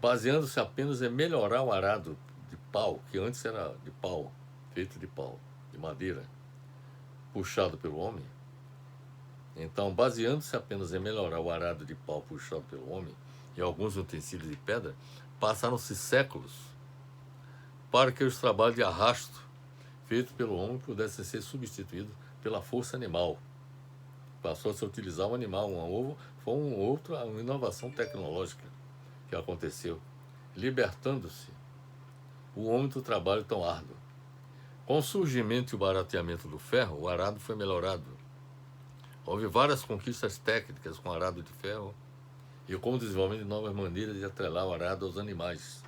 baseando-se apenas em melhorar o arado de pau, que antes era de pau, feito de pau, de madeira, puxado pelo homem. Então, baseando-se apenas em melhorar o arado de pau puxado pelo homem e alguns utensílios de pedra, passaram-se séculos para que os trabalhos de arrasto feitos pelo homem pudessem ser substituídos pela força animal. Passou-se a utilizar o animal. Foi uma inovação tecnológica que aconteceu, libertando-se o homem do trabalho tão árduo. Com o surgimento e o barateamento do ferro, o arado foi melhorado. Houve várias conquistas técnicas com arado de ferro e com o desenvolvimento de novas maneiras de atrelar o arado aos animais,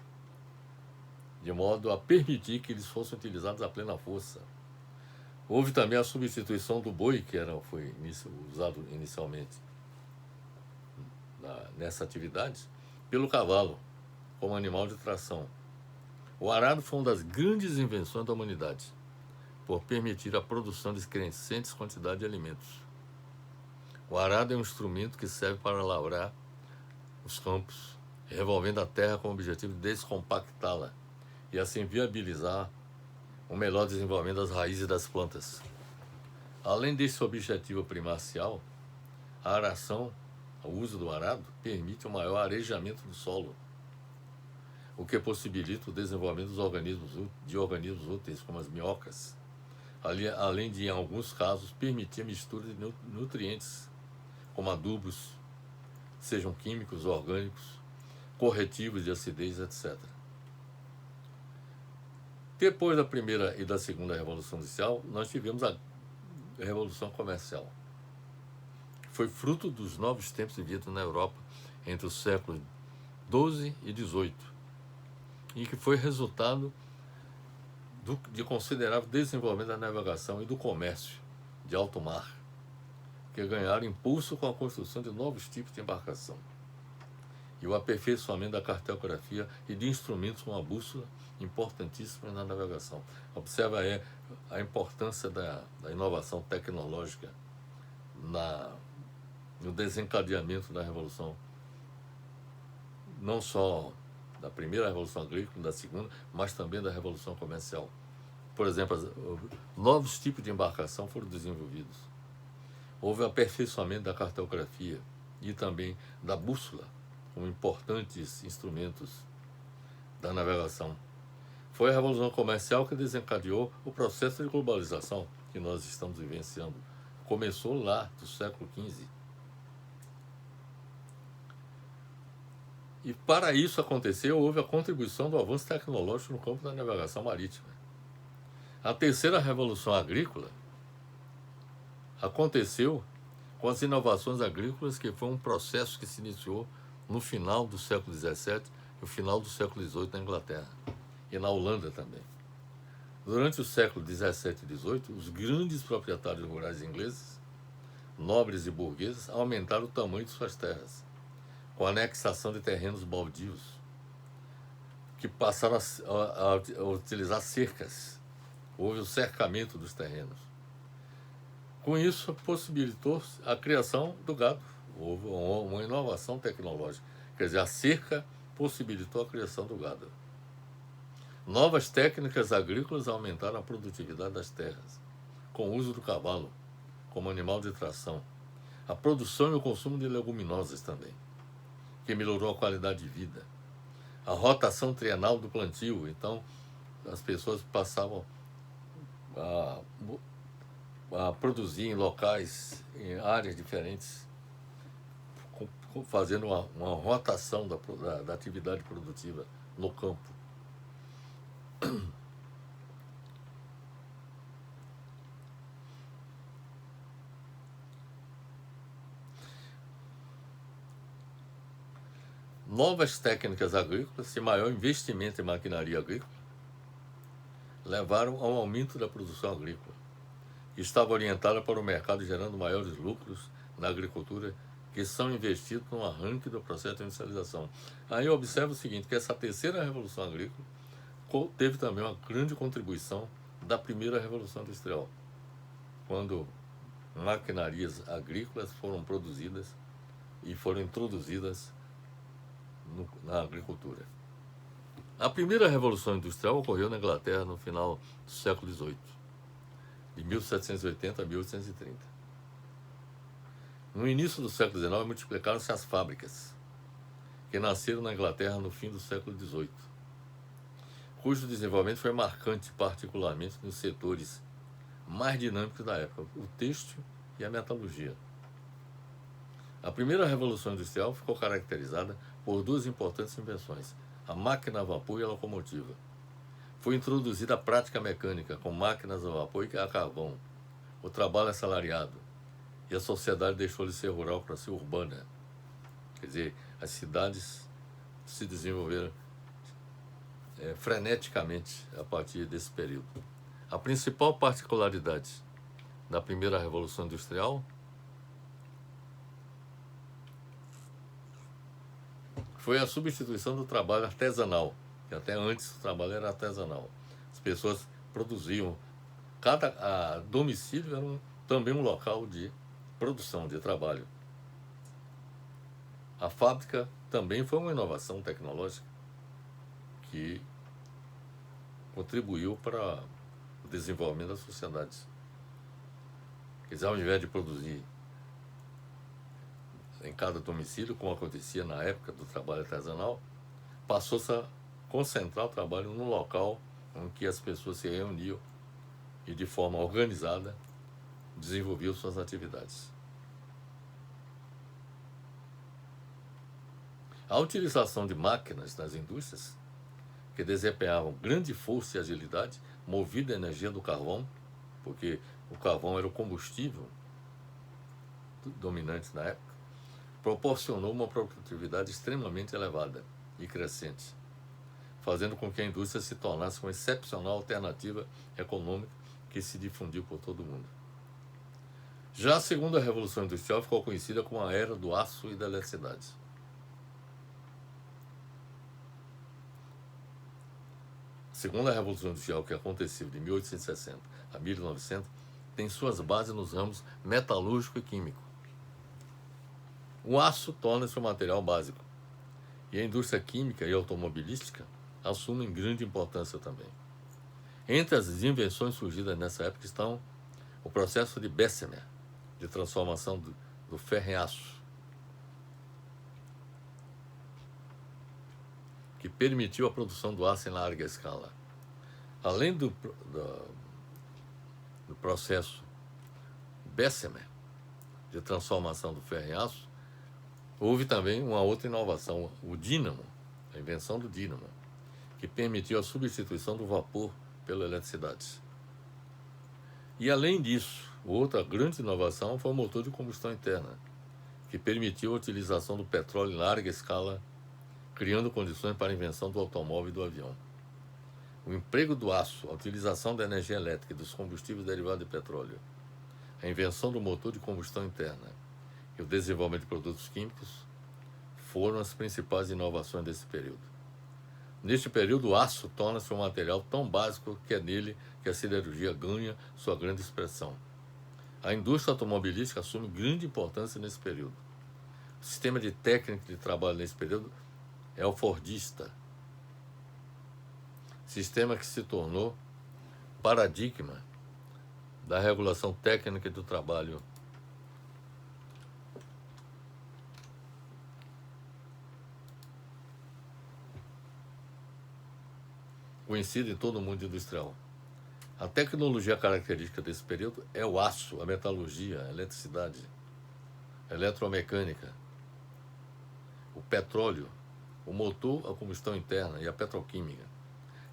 de modo a permitir que eles fossem utilizados a plena força. Houve também a substituição do boi, que foi usado inicialmente nessa atividade, pelo cavalo, como animal de tração. O arado foi uma das grandes invenções da humanidade, por permitir a produção de crescentes quantidades de alimentos. O arado é um instrumento que serve para lavrar os campos, revolvendo a terra com o objetivo de descompactá-la e assim viabilizar o melhor desenvolvimento das raízes das plantas. Além desse objetivo primacial, a aração, o uso do arado, permite um maior arejamento do solo, o que possibilita o desenvolvimento de organismos úteis, como as minhocas, além de, em alguns casos, permitir a mistura de nutrientes, como adubos, sejam químicos, orgânicos, corretivos de acidez, etc. Depois da primeira e da segunda Revolução Industrial, nós tivemos a Revolução Comercial. Foi fruto dos novos tempos vividos na Europa entre os séculos XII e XVIII, e que foi resultado de considerável desenvolvimento da navegação e do comércio de alto mar, que ganharam impulso com a construção de novos tipos de embarcação e o aperfeiçoamento da cartografia e de instrumentos como a bússola, importantíssimos na navegação. Observa aí a importância da inovação tecnológica no desencadeamento da Revolução, não só da primeira Revolução Agrícola, da segunda, mas também da Revolução Comercial. Por exemplo, novos tipos de embarcação foram desenvolvidos. Houve aperfeiçoamento da cartografia e também da bússola, como importantes instrumentos da navegação. Foi a Revolução Comercial que desencadeou o processo de globalização que nós estamos vivenciando. Começou lá do século XV. E para isso acontecer, houve a contribuição do avanço tecnológico no campo da navegação marítima. A terceira Revolução Agrícola aconteceu com as inovações agrícolas, que foi um processo que se iniciou no final do século XVII e no final do século XVIII na Inglaterra e na Holanda também. Durante o século XVII e XVIII, os grandes proprietários rurais ingleses, nobres e burgueses, aumentaram o tamanho de suas terras, com a anexação de terrenos baldios, que passaram a utilizar cercas. Houve o cercamento dos terrenos. Com isso, possibilitou a criação do gado. Houve uma inovação tecnológica. Quer dizer, a cerca possibilitou a criação do gado. Novas técnicas agrícolas aumentaram a produtividade das terras, com o uso do cavalo como animal de tração. A produção e o consumo de leguminosas também, que melhorou a qualidade de vida. A rotação trienal do plantio. Então, as pessoas passavam a produzir em locais, em áreas diferentes, fazendo uma rotação da atividade produtiva no campo. Novas técnicas agrícolas e maior investimento em maquinaria agrícola levaram ao aumento da produção agrícola, que estava orientada para o mercado, gerando maiores lucros na agricultura, que são investidos no arranque do processo de industrialização. Aí observa o seguinte, que essa terceira Revolução Agrícola teve também uma grande contribuição da primeira Revolução Industrial. quando maquinarias agrícolas foram produzidas e foram introduzidas na agricultura. A primeira Revolução Industrial ocorreu na Inglaterra no final do século XVIII, de 1780 a 1830. No início do século XIX, multiplicaram-se as fábricas, que nasceram na Inglaterra no fim do século XVIII, cujo desenvolvimento foi marcante, particularmente nos setores mais dinâmicos da época, o têxtil e a metalurgia. A primeira Revolução Industrial ficou caracterizada por duas importantes invenções, a máquina a vapor e a locomotiva. Foi introduzida a prática mecânica com máquinas a vapor e a carvão, o trabalho assalariado, e a sociedade deixou de ser rural para ser urbana. Quer dizer, as cidades se desenvolveram freneticamente a partir desse período. A principal particularidade da primeira Revolução Industrial foi a substituição do trabalho artesanal, que até antes o trabalho era artesanal. As pessoas produziam, cada domicílio era também um local de produção, de trabalho. A fábrica também foi uma inovação tecnológica que contribuiu para o desenvolvimento das sociedades. Quer dizer, ao invés de produzir em cada domicílio, como acontecia na época do trabalho artesanal, passou-se a concentrar o trabalho num local em que as pessoas se reuniam e, de forma organizada, desenvolviam suas atividades. A utilização de máquinas nas indústrias, que desempenhavam grande força e agilidade, movida a energia do carvão, porque o carvão era o combustível dominante na época, proporcionou uma produtividade extremamente elevada e crescente, fazendo com que a indústria se tornasse uma excepcional alternativa econômica que se difundiu por todo o mundo. Já a segunda Revolução Industrial ficou conhecida como a Era do Aço e da Eletricidade. A segunda Revolução Industrial, que aconteceu de 1860 a 1900, tem suas bases nos ramos metalúrgico e químico. O aço torna-se um material básico, e a indústria química e automobilística assumem grande importância também. Entre as invenções surgidas nessa época estão o processo de Bessemer, de transformação do ferro em aço, que permitiu a produção do aço em larga escala. Além do processo Bessemer, de transformação do ferro em aço, houve também uma outra inovação, o dínamo, a invenção do dínamo, que permitiu a substituição do vapor pela eletricidade. E além disso, outra grande inovação foi o motor de combustão interna, que permitiu a utilização do petróleo em larga escala, criando condições para a invenção do automóvel e do avião. O emprego do aço, a utilização da energia elétrica e dos combustíveis derivados de petróleo, a invenção do motor de combustão interna e o desenvolvimento de produtos químicos foram as principais inovações desse período. Neste período, o aço torna-se um material tão básico que é nele que a siderurgia ganha sua grande expressão. A indústria automobilística assume grande importância nesse período. O sistema de técnica de trabalho nesse período é o fordista, sistema que se tornou paradigma da regulação técnica do trabalho conhecido em todo o mundo industrial. A tecnologia característica desse período é o aço, a metalurgia, a eletricidade, a eletromecânica, o petróleo, o motor, a combustão interna e a petroquímica.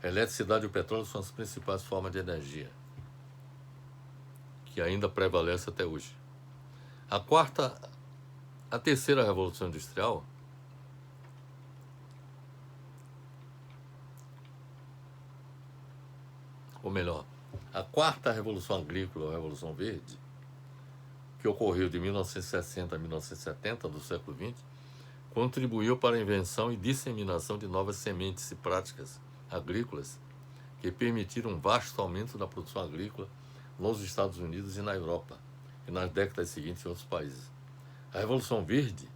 A eletricidade e o petróleo são as principais formas de energia, que ainda prevalece até hoje. A terceira Revolução Industrial ou melhor, a quarta Revolução Agrícola, a Revolução Verde, que ocorreu de 1960 a 1970 do século XX, contribuiu para a invenção e disseminação de novas sementes e práticas agrícolas que permitiram um vasto aumento da produção agrícola nos Estados Unidos e na Europa, e nas décadas seguintes em outros países. A Revolução Verde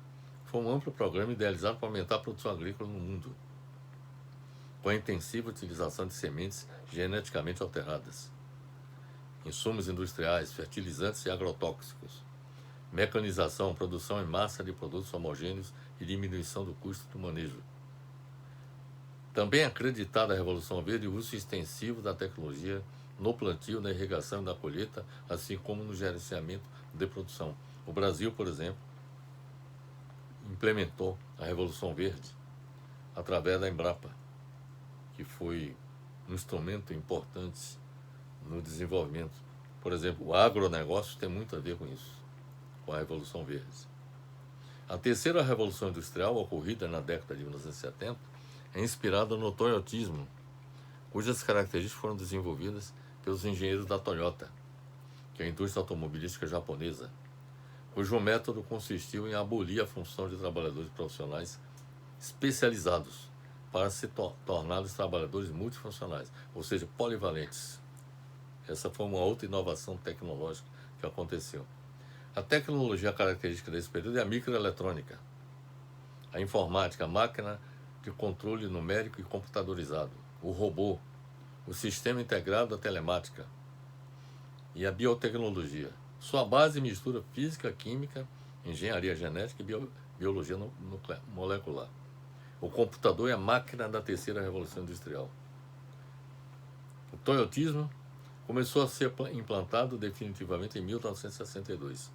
foi um amplo programa idealizado para aumentar a produção agrícola no mundo, com a intensiva utilização de sementes geneticamente alteradas, insumos industriais, fertilizantes e agrotóxicos, mecanização, produção em massa de produtos homogêneos e diminuição do custo do manejo. Também é acreditada a Revolução Verde o uso extensivo da tecnologia no plantio, na irrigação e na colheita, assim como no gerenciamento de produção. O Brasil, por exemplo, implementou a Revolução Verde através da Embrapa, que foi um instrumento importante no desenvolvimento. Por exemplo, o agronegócio tem muito a ver com isso, com a Revolução Verde. A terceira Revolução Industrial, ocorrida na década de 1970, é inspirada no toyotismo, cujas características foram desenvolvidas pelos engenheiros da Toyota, que é a indústria automobilística japonesa, cujo método consistiu em abolir a função de trabalhadores profissionais especializados para se torná-los trabalhadores multifuncionais, ou seja, polivalentes. Essa foi uma outra inovação tecnológica que aconteceu. A tecnologia característica desse período é a microeletrônica, a informática, a máquina de controle numérico e computadorizado, o robô, o sistema integrado da telemática e a biotecnologia. Sua base mistura física, química, engenharia genética e biologia molecular. O computador é a máquina da terceira revolução industrial. O toyotismo começou a ser implantado definitivamente em 1962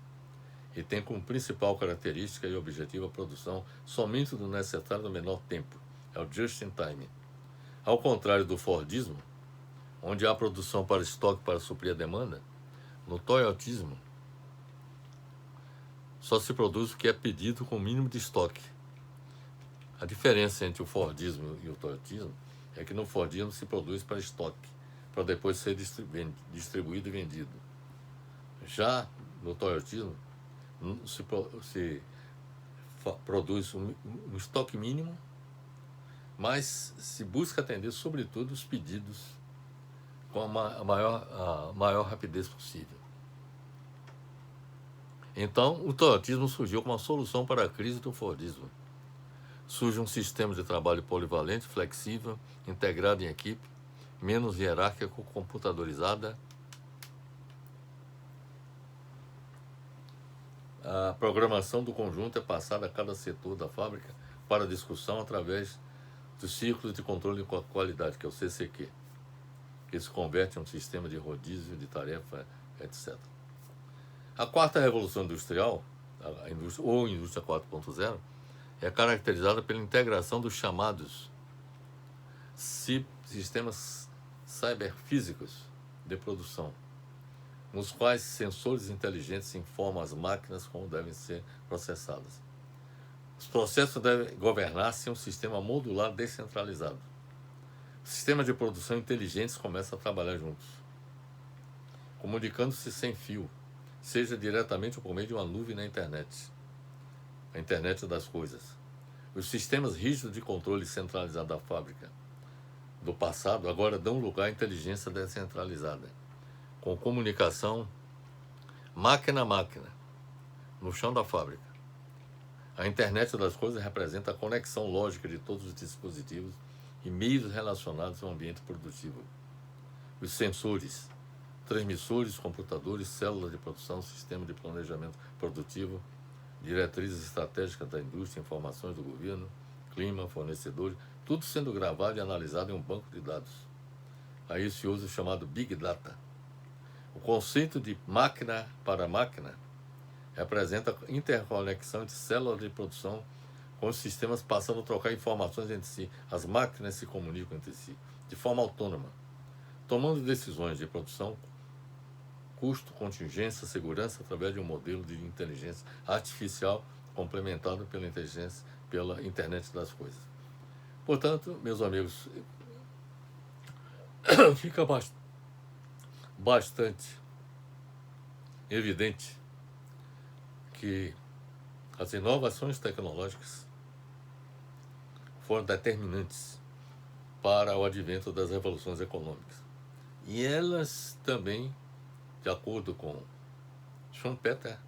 e tem como principal característica e objetivo a produção somente do necessário no menor tempo. É o just in time. Ao contrário do Fordismo, onde há produção para estoque para suprir a demanda, no toyotismo só se produz o que é pedido com o mínimo de estoque. A diferença entre o Fordismo e o toyotismo é que no Fordismo se produz para estoque, para depois ser distribuído e vendido. Já no toyotismo se produz um estoque mínimo, mas se busca atender sobretudo os pedidos com a maior rapidez possível. Então, o toyotismo surgiu como uma solução para a crise do Fordismo. Surge um sistema de trabalho polivalente, flexível, integrado em equipe, menos hierárquico, computadorizada. A programação do conjunto é passada a cada setor da fábrica para discussão através dos ciclos de controle de qualidade, que é o CCQ, que se converte em um sistema de rodízio de tarefa, etc. A quarta revolução industrial, ou indústria 4.0, é caracterizada pela integração dos chamados sistemas cyberfísicos de produção, nos quais sensores inteligentes informam as máquinas como devem ser processadas. Os processos devem governar-se em um sistema modular descentralizado. Sistemas de produção inteligentes começam a trabalhar juntos, comunicando-se sem fio, seja diretamente ou por meio de uma nuvem na internet, a internet das coisas. Os sistemas rígidos de controle centralizado da fábrica do passado agora dão lugar à inteligência descentralizada, com comunicação máquina a máquina, no chão da fábrica. A internet das coisas representa a conexão lógica de todos os dispositivos e meios relacionados ao ambiente produtivo. Os sensores, transmissores, computadores, células de produção, sistema de planejamento produtivo, diretrizes estratégicas da indústria, informações do governo, clima, fornecedores, tudo sendo gravado e analisado em um banco de dados. Aí se usa o chamado Big Data. O conceito de máquina para máquina representa a interconexão entre células de produção com os sistemas passando a trocar informações entre si. As máquinas se comunicam entre si de forma autônoma, tomando decisões de produção, custo, contingência, segurança através de um modelo de inteligência artificial complementado pela inteligência, pela internet das coisas. Portanto, meus amigos, fica bastante evidente que as inovações tecnológicas foram determinantes para o advento das revoluções econômicas. E elas também de acordo com Schumpeter,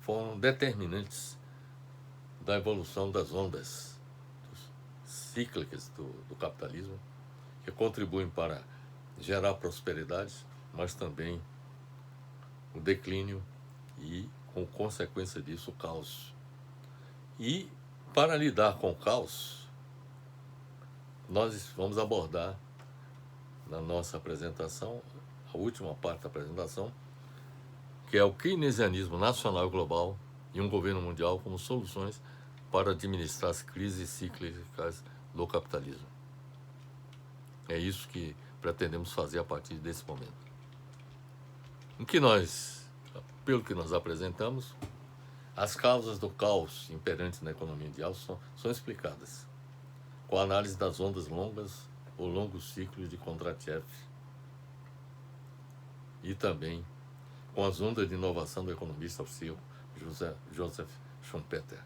foram determinantes da evolução das ondas cíclicas do capitalismo, que contribuem para gerar prosperidade, mas também o declínio e, com consequência disso, o caos. E, para lidar com o caos, nós vamos abordar na nossa apresentação, a última parte da apresentação, que é o keynesianismo nacional e global e um governo mundial como soluções para administrar as crises cíclicas do capitalismo. É isso que pretendemos fazer a partir desse momento. Em que nós, pelo que nós apresentamos, as causas do caos imperante na economia mundial são explicadas com a análise das ondas longas ou longos ciclos de Kondratiev e também com as ondas de inovação do economista austríaco Joseph Schumpeter.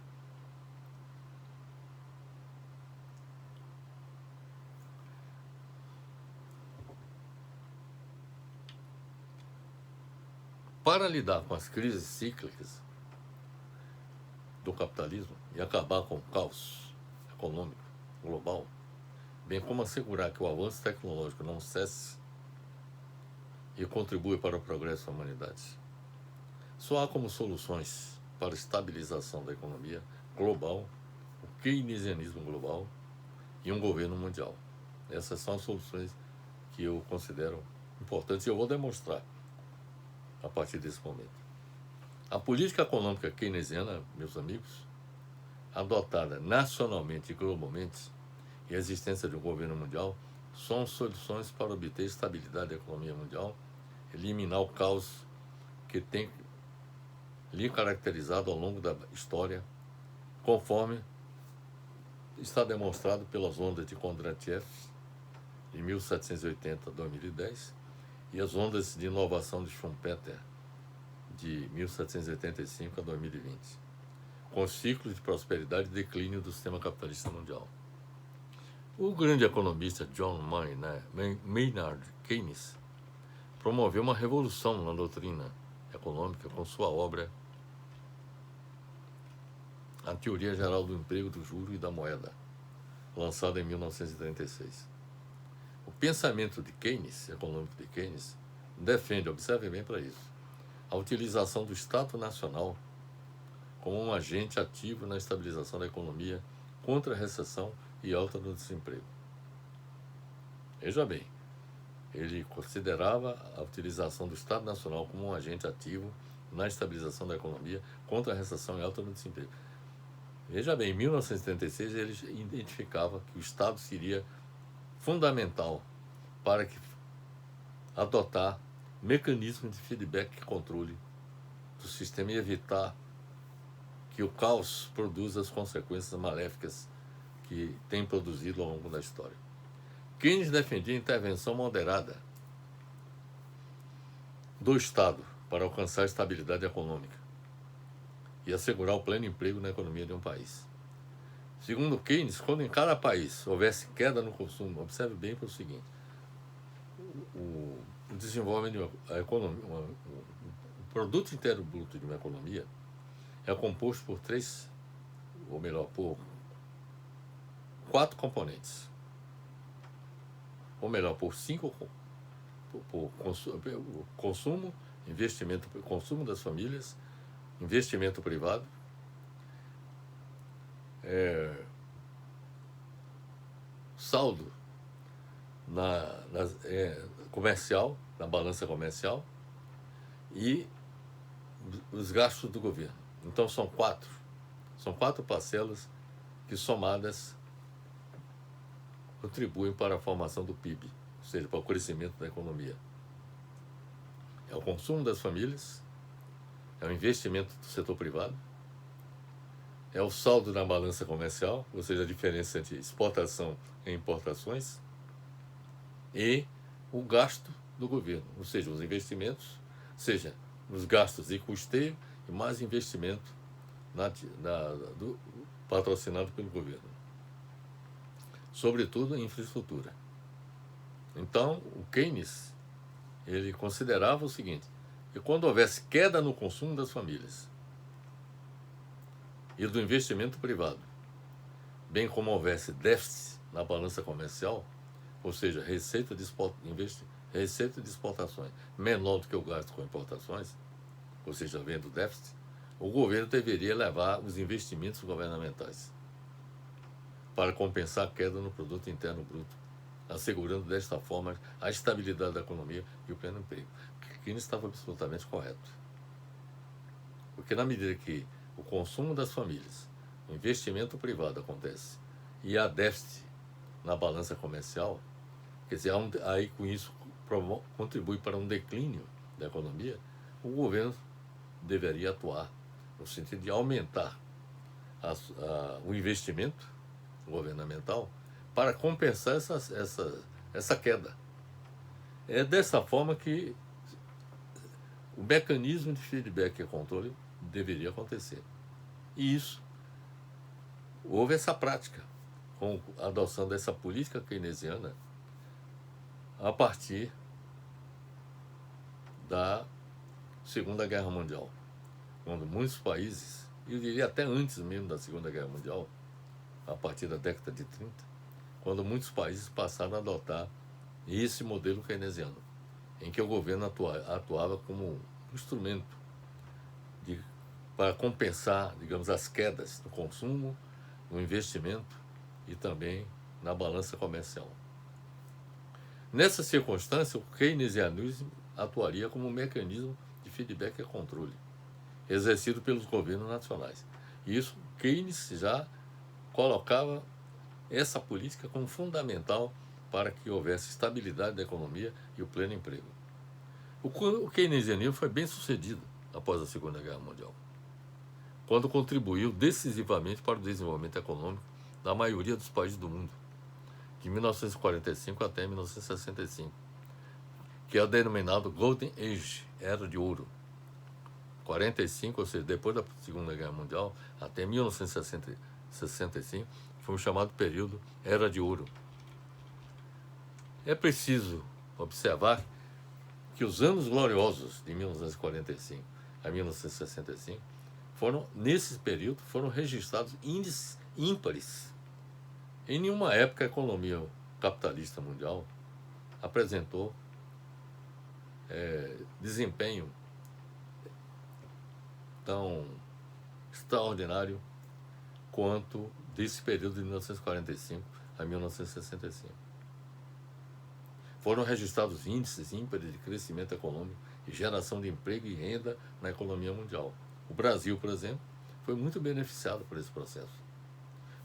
Para lidar com as crises cíclicas do capitalismo e acabar com o caos econômico global, bem como assegurar que o avanço tecnológico não cesse e contribui para o progresso da humanidade, só há como soluções para a estabilização da economia global o keynesianismo global e um governo mundial. Essas são as soluções que eu considero importantes e eu vou demonstrar a partir desse momento. A política econômica keynesiana, meus amigos, adotada nacionalmente e globalmente, e a existência de um governo mundial, são soluções para obter estabilidade da economia mundial, eliminar o caos que tem lhe caracterizado ao longo da história, conforme está demonstrado pelas ondas de Kondratiev, de 1780 a 2010, e as ondas de inovação de Schumpeter, de 1785 a 2020, com ciclos de prosperidade e declínio do sistema capitalista mundial. O grande economista John Maynard Keynes promoveu uma revolução na doutrina econômica com sua obra A Teoria Geral do Emprego, do Juro e da Moeda, lançada em 1936. O pensamento de Keynes, econômico de Keynes, defende, observe bem para isso, a utilização do Estado Nacional como um agente ativo na estabilização da economia contra a recessão e alta do desemprego. Veja bem, ele considerava a utilização do Estado Nacional como um agente ativo na estabilização da economia contra a recessão e alta do desemprego. Veja bem, em 1976 ele identificava que o Estado seria fundamental para adotar mecanismos de feedback e controle do sistema e evitar que o caos produza as consequências maléficas que tem produzido ao longo da história. Keynes defendia a intervenção moderada do Estado para alcançar a estabilidade econômica e assegurar o pleno emprego na economia de um país. Segundo Keynes, quando em cada país houvesse queda no consumo, observe bem para o seguinte, o desenvolvimento da economia, o produto inteiro bruto de uma economia é composto por por 4 componentes. Ou melhor, por 5, por consumo, investimento, consumo das famílias, investimento privado, saldo comercial, na balança comercial, e os gastos do governo. Então são 4 parcelas que somadas contribuem para a formação do PIB, ou seja, para o crescimento da economia. É o consumo das famílias, é o investimento do setor privado, é o saldo na balança comercial, ou seja, a diferença entre exportação e importações, e o gasto do governo, ou seja, os investimentos, seja nos gastos e custeio e mais investimento patrocinado pelo governo. Sobretudo em infraestrutura. Então, o Keynes, ele considerava o seguinte, e quando houvesse queda no consumo das famílias e do investimento privado, bem como houvesse déficit na balança comercial, ou seja, receita de exportações menor do que o gasto com importações, ou seja, vendo déficit, o governo deveria levar os investimentos governamentais para compensar a queda no produto interno bruto, assegurando desta forma a estabilidade da economia e o pleno emprego. Keynes estava absolutamente correto. Porque na medida que o consumo das famílias, o investimento privado acontece e há déficit na balança comercial, quer dizer, aí com isso contribui para um declínio da economia, o governo deveria atuar no sentido de aumentar o investimento governamental para compensar essa queda. É dessa forma que o mecanismo de feedback e controle deveria acontecer. E isso, houve essa prática, com a adoção dessa política keynesiana a partir da Segunda Guerra Mundial, quando muitos países, eu diria até antes mesmo da Segunda Guerra Mundial, a partir da década de 30, quando muitos países passaram a adotar esse modelo keynesiano, em que o governo atuava como um instrumento para compensar, digamos, as quedas no consumo, no investimento e também na balança comercial. Nessa circunstância, o keynesianismo atuaria como um mecanismo de feedback e controle, exercido pelos governos nacionais. E isso, Keynes já colocava essa política como fundamental para que houvesse estabilidade da economia e o pleno emprego. O keynesianismo foi bem sucedido após a Segunda Guerra Mundial, quando contribuiu decisivamente para o desenvolvimento econômico da maioria dos países do mundo, de 1945 até 1965, que é o denominado Golden Age, Era de Ouro. 45, ou seja, depois da Segunda Guerra Mundial, até 1965, foi um chamado período Era de Ouro. É preciso observar que os anos gloriosos de 1945 a 1965 nesse período foram registrados índices ímpares. Em nenhuma época a economia capitalista mundial apresentou desempenho tão extraordinário quanto desse período de 1945 a 1965. Foram registrados índices ímpares de crescimento econômico e geração de emprego e renda na economia mundial. O Brasil, por exemplo, foi muito beneficiado por esse processo.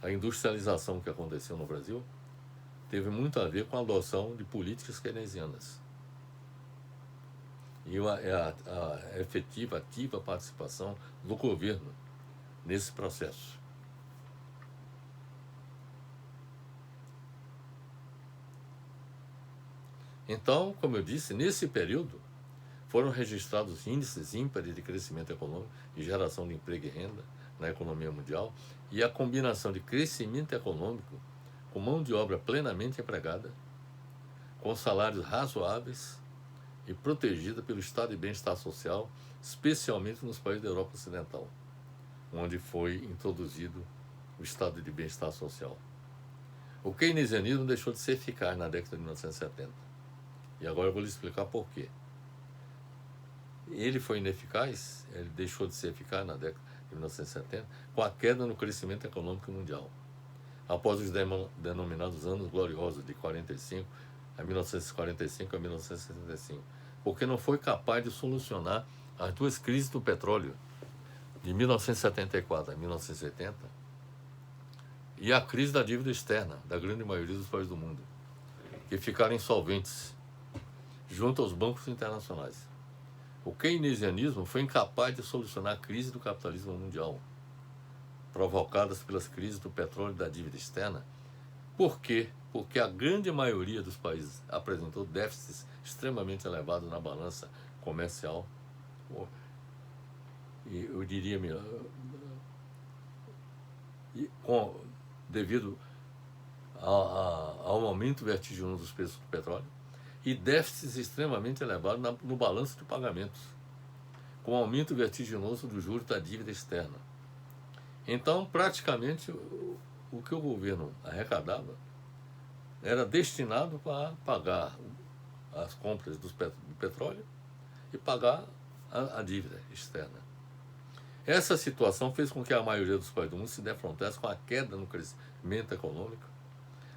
A industrialização que aconteceu no Brasil teve muito a ver com a adoção de políticas keynesianas e a efetiva, ativa participação do governo nesse processo. Então, como eu disse, nesse período foram registrados índices ímpares de crescimento econômico e geração de emprego e renda na economia mundial, e a combinação de crescimento econômico com mão de obra plenamente empregada, com salários razoáveis e protegida pelo estado de bem-estar social, especialmente nos países da Europa Ocidental, onde foi introduzido o estado de bem-estar social. O keynesianismo deixou de ser eficaz na década de 1970. E agora eu vou lhe explicar por quê. Ele foi ineficaz, ele deixou de ser eficaz na década de 1970, com a queda no crescimento econômico mundial, após os denominados anos gloriosos de 1945 a 1965, porque não foi capaz de solucionar as duas crises do petróleo, de 1974 a 1980, e a crise da dívida externa da grande maioria dos países do mundo, que ficaram insolventes junto aos bancos internacionais. O keynesianismo foi incapaz de solucionar a crise do capitalismo mundial, provocadas pelas crises do petróleo e da dívida externa. Por quê? Porque a grande maioria dos países apresentou déficits extremamente elevados na balança comercial, e eu diria melhor, devido ao aumento vertiginoso dos preços do petróleo, e déficits extremamente elevados no balanço de pagamentos. com o aumento vertiginoso do juros da dívida externa. Então, praticamente, o que o governo arrecadava era destinado para pagar as compras do petróleo e pagar a dívida externa. Essa situação fez com que a maioria dos países do mundo se defrontasse com a queda no crescimento econômico,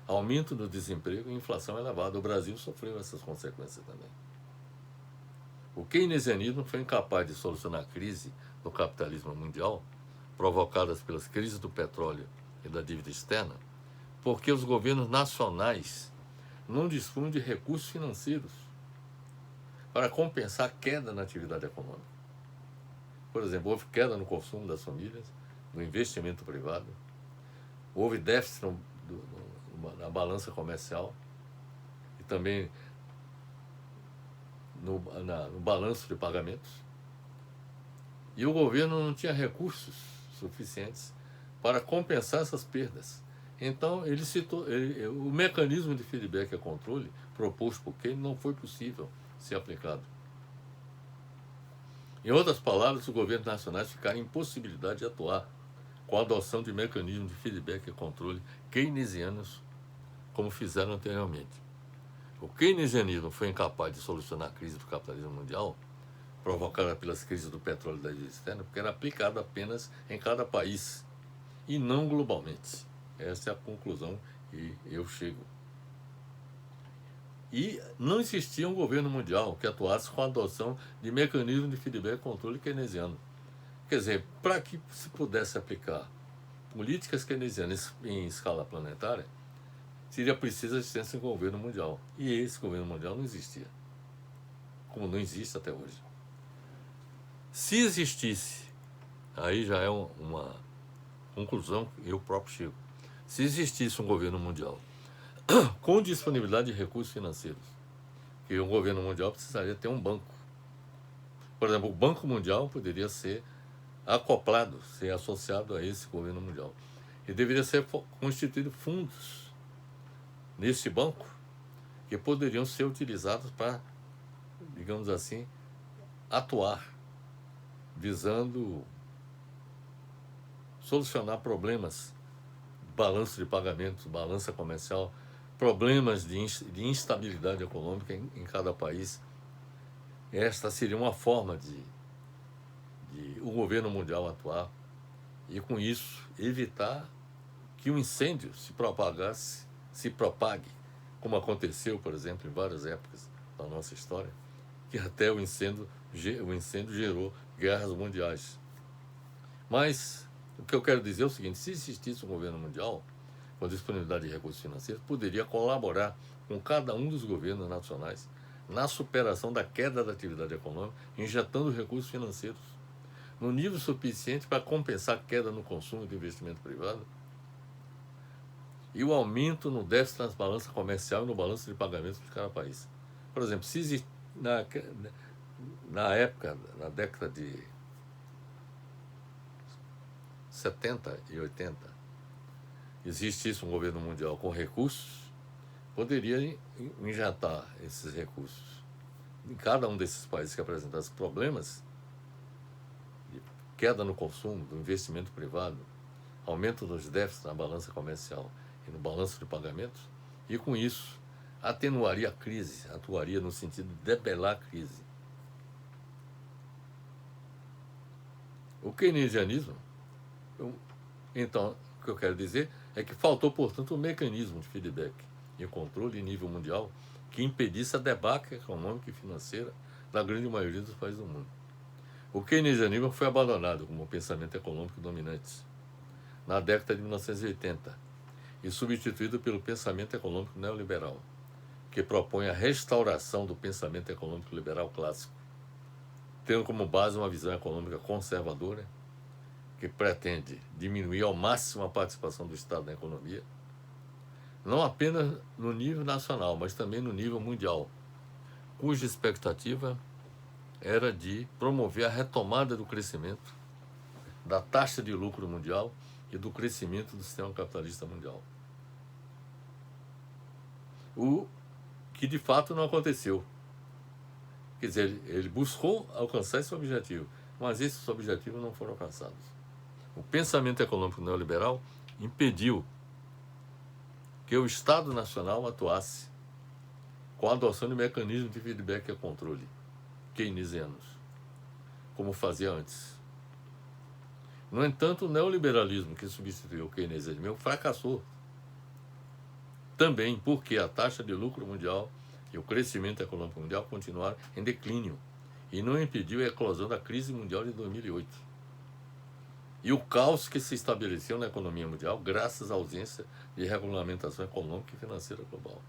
aumento do desemprego e inflação elevada. O Brasil sofreu essas consequências também. O keynesianismo foi incapaz de solucionar a crise do capitalismo mundial, provocadas pelas crises do petróleo e da dívida externa, porque os governos nacionais não dispunham de recursos financeiros para compensar a queda na atividade econômica. Por exemplo, houve queda no consumo das famílias, no investimento privado, houve déficit na balança comercial e também no balanço de pagamentos. E o governo não tinha recursos suficientes para compensar essas perdas. Então, o mecanismo de feedback e controle proposto por Keynes não foi possível ser aplicado. Em outras palavras, os governos nacionais ficaram em impossibilidade de atuar com a adoção de mecanismos de feedback e controle keynesianos, como fizeram anteriormente. O keynesianismo foi incapaz de solucionar a crise do capitalismo mundial, provocada pelas crises do petróleo e da dívida externa, porque era aplicado apenas em cada país e não globalmente. Essa é a conclusão que eu chego. E não existia um governo mundial que atuasse com a adoção de mecanismos de feedback e controle keynesiano. Quer dizer, para que se pudesse aplicar políticas keynesianas em escala planetária, seria preciso a existência de um governo mundial. E esse governo mundial não existia, como não existe até hoje. Se existisse, aí já é uma conclusão que eu próprio chego. Se existisse um governo mundial com disponibilidade de recursos financeiros, que um governo mundial precisaria ter um banco. Por exemplo, o Banco Mundial poderia ser acoplado, ser associado a esse governo mundial. E deveria ser constituído fundos nesse banco que poderiam ser utilizados para, digamos assim, atuar, visando solucionar problemas, balanço de pagamentos, balança comercial, problemas de instabilidade econômica em cada país. Esta seria uma forma de o governo mundial atuar e, com isso, evitar que o incêndio se propague, como aconteceu, por exemplo, em várias épocas da nossa história, que até o incêndio gerou guerras mundiais. Mas o que eu quero dizer é o seguinte: se existisse um governo mundial com disponibilidade de recursos financeiros, poderia colaborar com cada um dos governos nacionais na superação da queda da atividade econômica, injetando recursos financeiros no nível suficiente para compensar a queda no consumo e do investimento privado e o aumento no déficit nas balanças comercial e no balanço de pagamentos de cada país. Por exemplo, se na década de 70 e 80, existisse um governo mundial com recursos, poderia injetar esses recursos em cada um desses países que apresentasse problemas de queda no consumo, do investimento privado, aumento dos déficits na balança comercial e no balanço de pagamentos, e com isso atenuaria a crise, atuaria no sentido de debelar a crise. O keynesianismo, então, o que eu quero dizer é que faltou, portanto, um mecanismo de feedback e controle em nível mundial que impedisse a debacle econômica e financeira da grande maioria dos países do mundo. O keynesianismo foi abandonado como pensamento econômico dominante na década de 1980 e substituído pelo pensamento econômico neoliberal, que propõe a restauração do pensamento econômico liberal clássico, tendo como base uma visão econômica conservadora que pretende diminuir ao máximo a participação do Estado na economia, não apenas no nível nacional, mas também no nível mundial, cuja expectativa era de promover a retomada do crescimento, da taxa de lucro mundial e do crescimento do sistema capitalista mundial. O que de fato não aconteceu. Quer dizer, ele buscou alcançar esse objetivo, mas esses objetivos não foram alcançados. O pensamento econômico neoliberal impediu que o Estado Nacional atuasse com a adoção de mecanismos de feedback e controle keynesianos, como fazia antes. No entanto, o neoliberalismo que substituiu o keynesianismo fracassou também porque a taxa de lucro mundial e o crescimento econômico mundial continuaram em declínio e não impediu a eclosão da crise mundial de 2008. E o caos que se estabeleceu na economia mundial graças à ausência de regulamentação econômica e financeira global.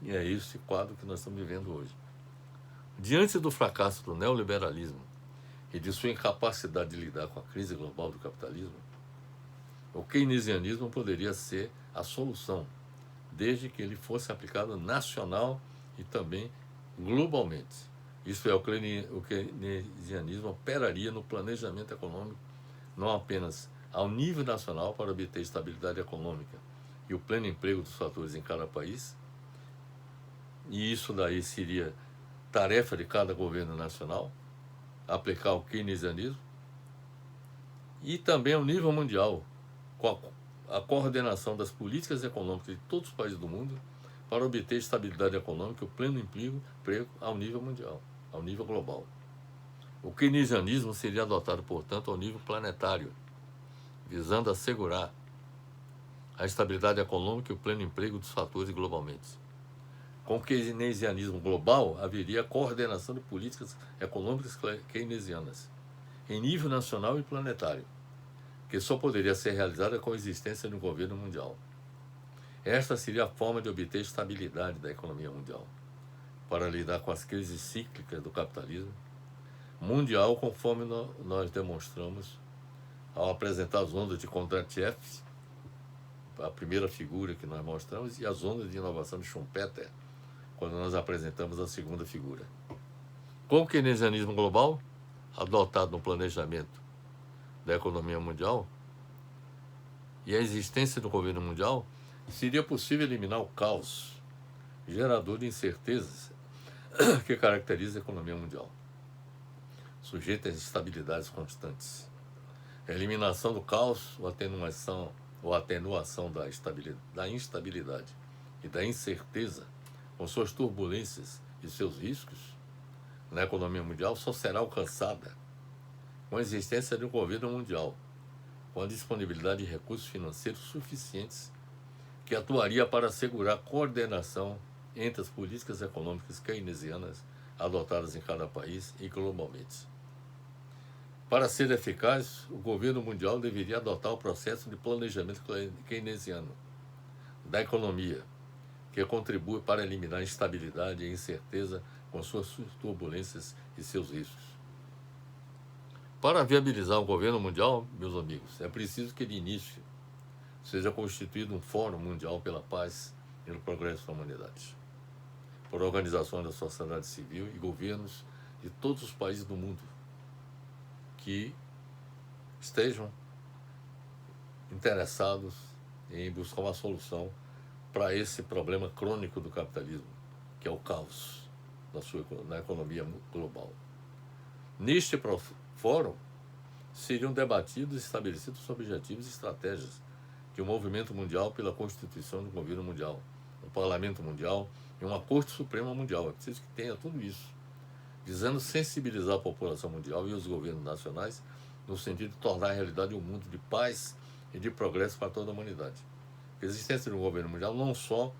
E é esse quadro que nós estamos vivendo hoje. Diante do fracasso do neoliberalismo e de sua incapacidade de lidar com a crise global do capitalismo, o keynesianismo poderia ser a solução, desde que ele fosse aplicado nacional e também globalmente. Isso é, o keynesianismo operaria no planejamento econômico, não apenas ao nível nacional para obter estabilidade econômica e o pleno emprego dos fatores em cada país, e isso daí seria tarefa de cada governo nacional, aplicar o keynesianismo, e também ao nível mundial, com a coordenação das políticas econômicas de todos os países do mundo para obter estabilidade econômica e o pleno emprego ao nível mundial, ao nível global. O keynesianismo seria adotado, portanto, ao nível planetário, visando assegurar a estabilidade econômica e o pleno emprego dos fatores globalmente. Com o keynesianismo global, haveria coordenação de políticas econômicas keynesianas, em nível nacional e planetário, que só poderia ser realizada com a existência de um governo mundial. Esta seria a forma de obter estabilidade da economia mundial, para lidar com as crises cíclicas do capitalismo mundial, conforme nós demonstramos ao apresentar as ondas de Kondratiev, a primeira figura que nós mostramos, e as ondas de inovação de Schumpeter, quando nós apresentamos a segunda figura. Com o keynesianismo global, adotado no planejamento da economia mundial e a existência do governo mundial, seria possível eliminar o caos gerador de incertezas que caracteriza a economia mundial, sujeita às instabilidades constantes. A eliminação do caos ou atenuação da instabilidade e da incerteza, com suas turbulências e seus riscos, na economia mundial só será alcançada com a existência de um governo mundial, com a disponibilidade de recursos financeiros suficientes que atuaria para assegurar a coordenação entre as políticas econômicas keynesianas adotadas em cada país e globalmente. Para ser eficaz, o governo mundial deveria adotar o processo de planejamento keynesiano da economia, que contribui para eliminar a instabilidade e a incerteza com suas turbulências e seus riscos. Para viabilizar o governo mundial, meus amigos, é preciso que de início seja constituído um Fórum Mundial pela Paz e no Progresso da Humanidade, por organizações da sociedade civil e governos de todos os países do mundo que estejam interessados em buscar uma solução para esse problema crônico do capitalismo, que é o caos na economia global. Neste fórum, seriam debatidos e estabelecidos os objetivos e estratégias de um movimento mundial pela constituição de um governo mundial, um parlamento mundial e uma Corte Suprema Mundial. É preciso que tenha tudo isso, visando sensibilizar a população mundial e os governos nacionais no sentido de tornar a realidade um mundo de paz e de progresso para toda a humanidade. A existência de um governo mundial não só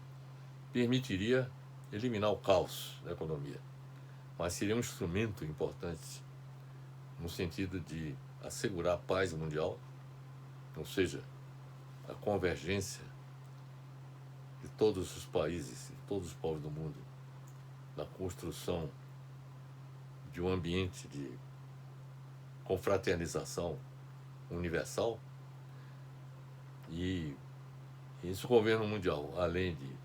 permitiria eliminar o caos da economia, mas seria um instrumento importante no sentido de assegurar a paz mundial, ou seja, a convergência de todos os países, de todos os povos do mundo, na construção de um ambiente de confraternização universal. E esse governo mundial, além de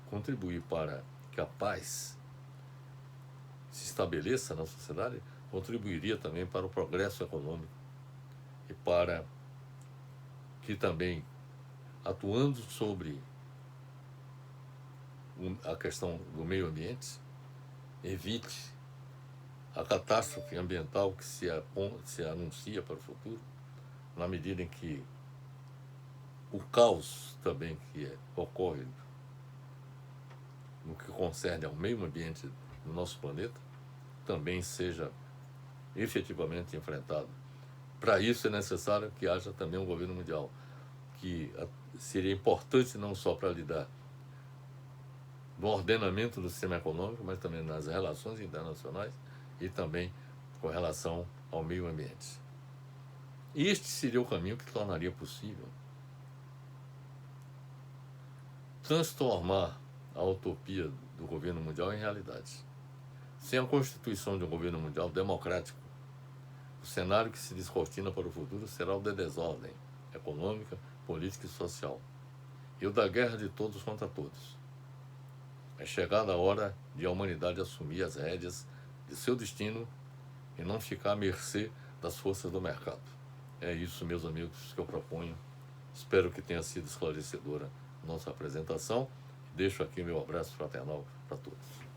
contribuir para que a paz se estabeleça na sociedade, contribuiria também para o progresso econômico e para que também, atuando sobre a questão do meio ambiente, evite a catástrofe ambiental que se anuncia para o futuro, na medida em que o caos também que ocorre no que concerne ao meio ambiente do nosso planeta também seja efetivamente enfrentado. Para isso é necessário que haja também um governo mundial, que seria importante não só para lidar no ordenamento do sistema econômico, mas também nas relações internacionais e também com relação ao meio ambiente. E este seria o caminho que tornaria possível transformar a utopia do governo mundial em realidade. Sem a constituição de um governo mundial democrático, o cenário que se descortina para o futuro será o da desordem econômica, política e social, e o da guerra de todos contra todos. É chegada a hora de a humanidade assumir as rédeas de seu destino e não ficar à mercê das forças do mercado. É isso, meus amigos, que eu proponho. Espero que tenha sido esclarecedora nossa apresentação. Deixo aqui meu abraço fraternal para todos.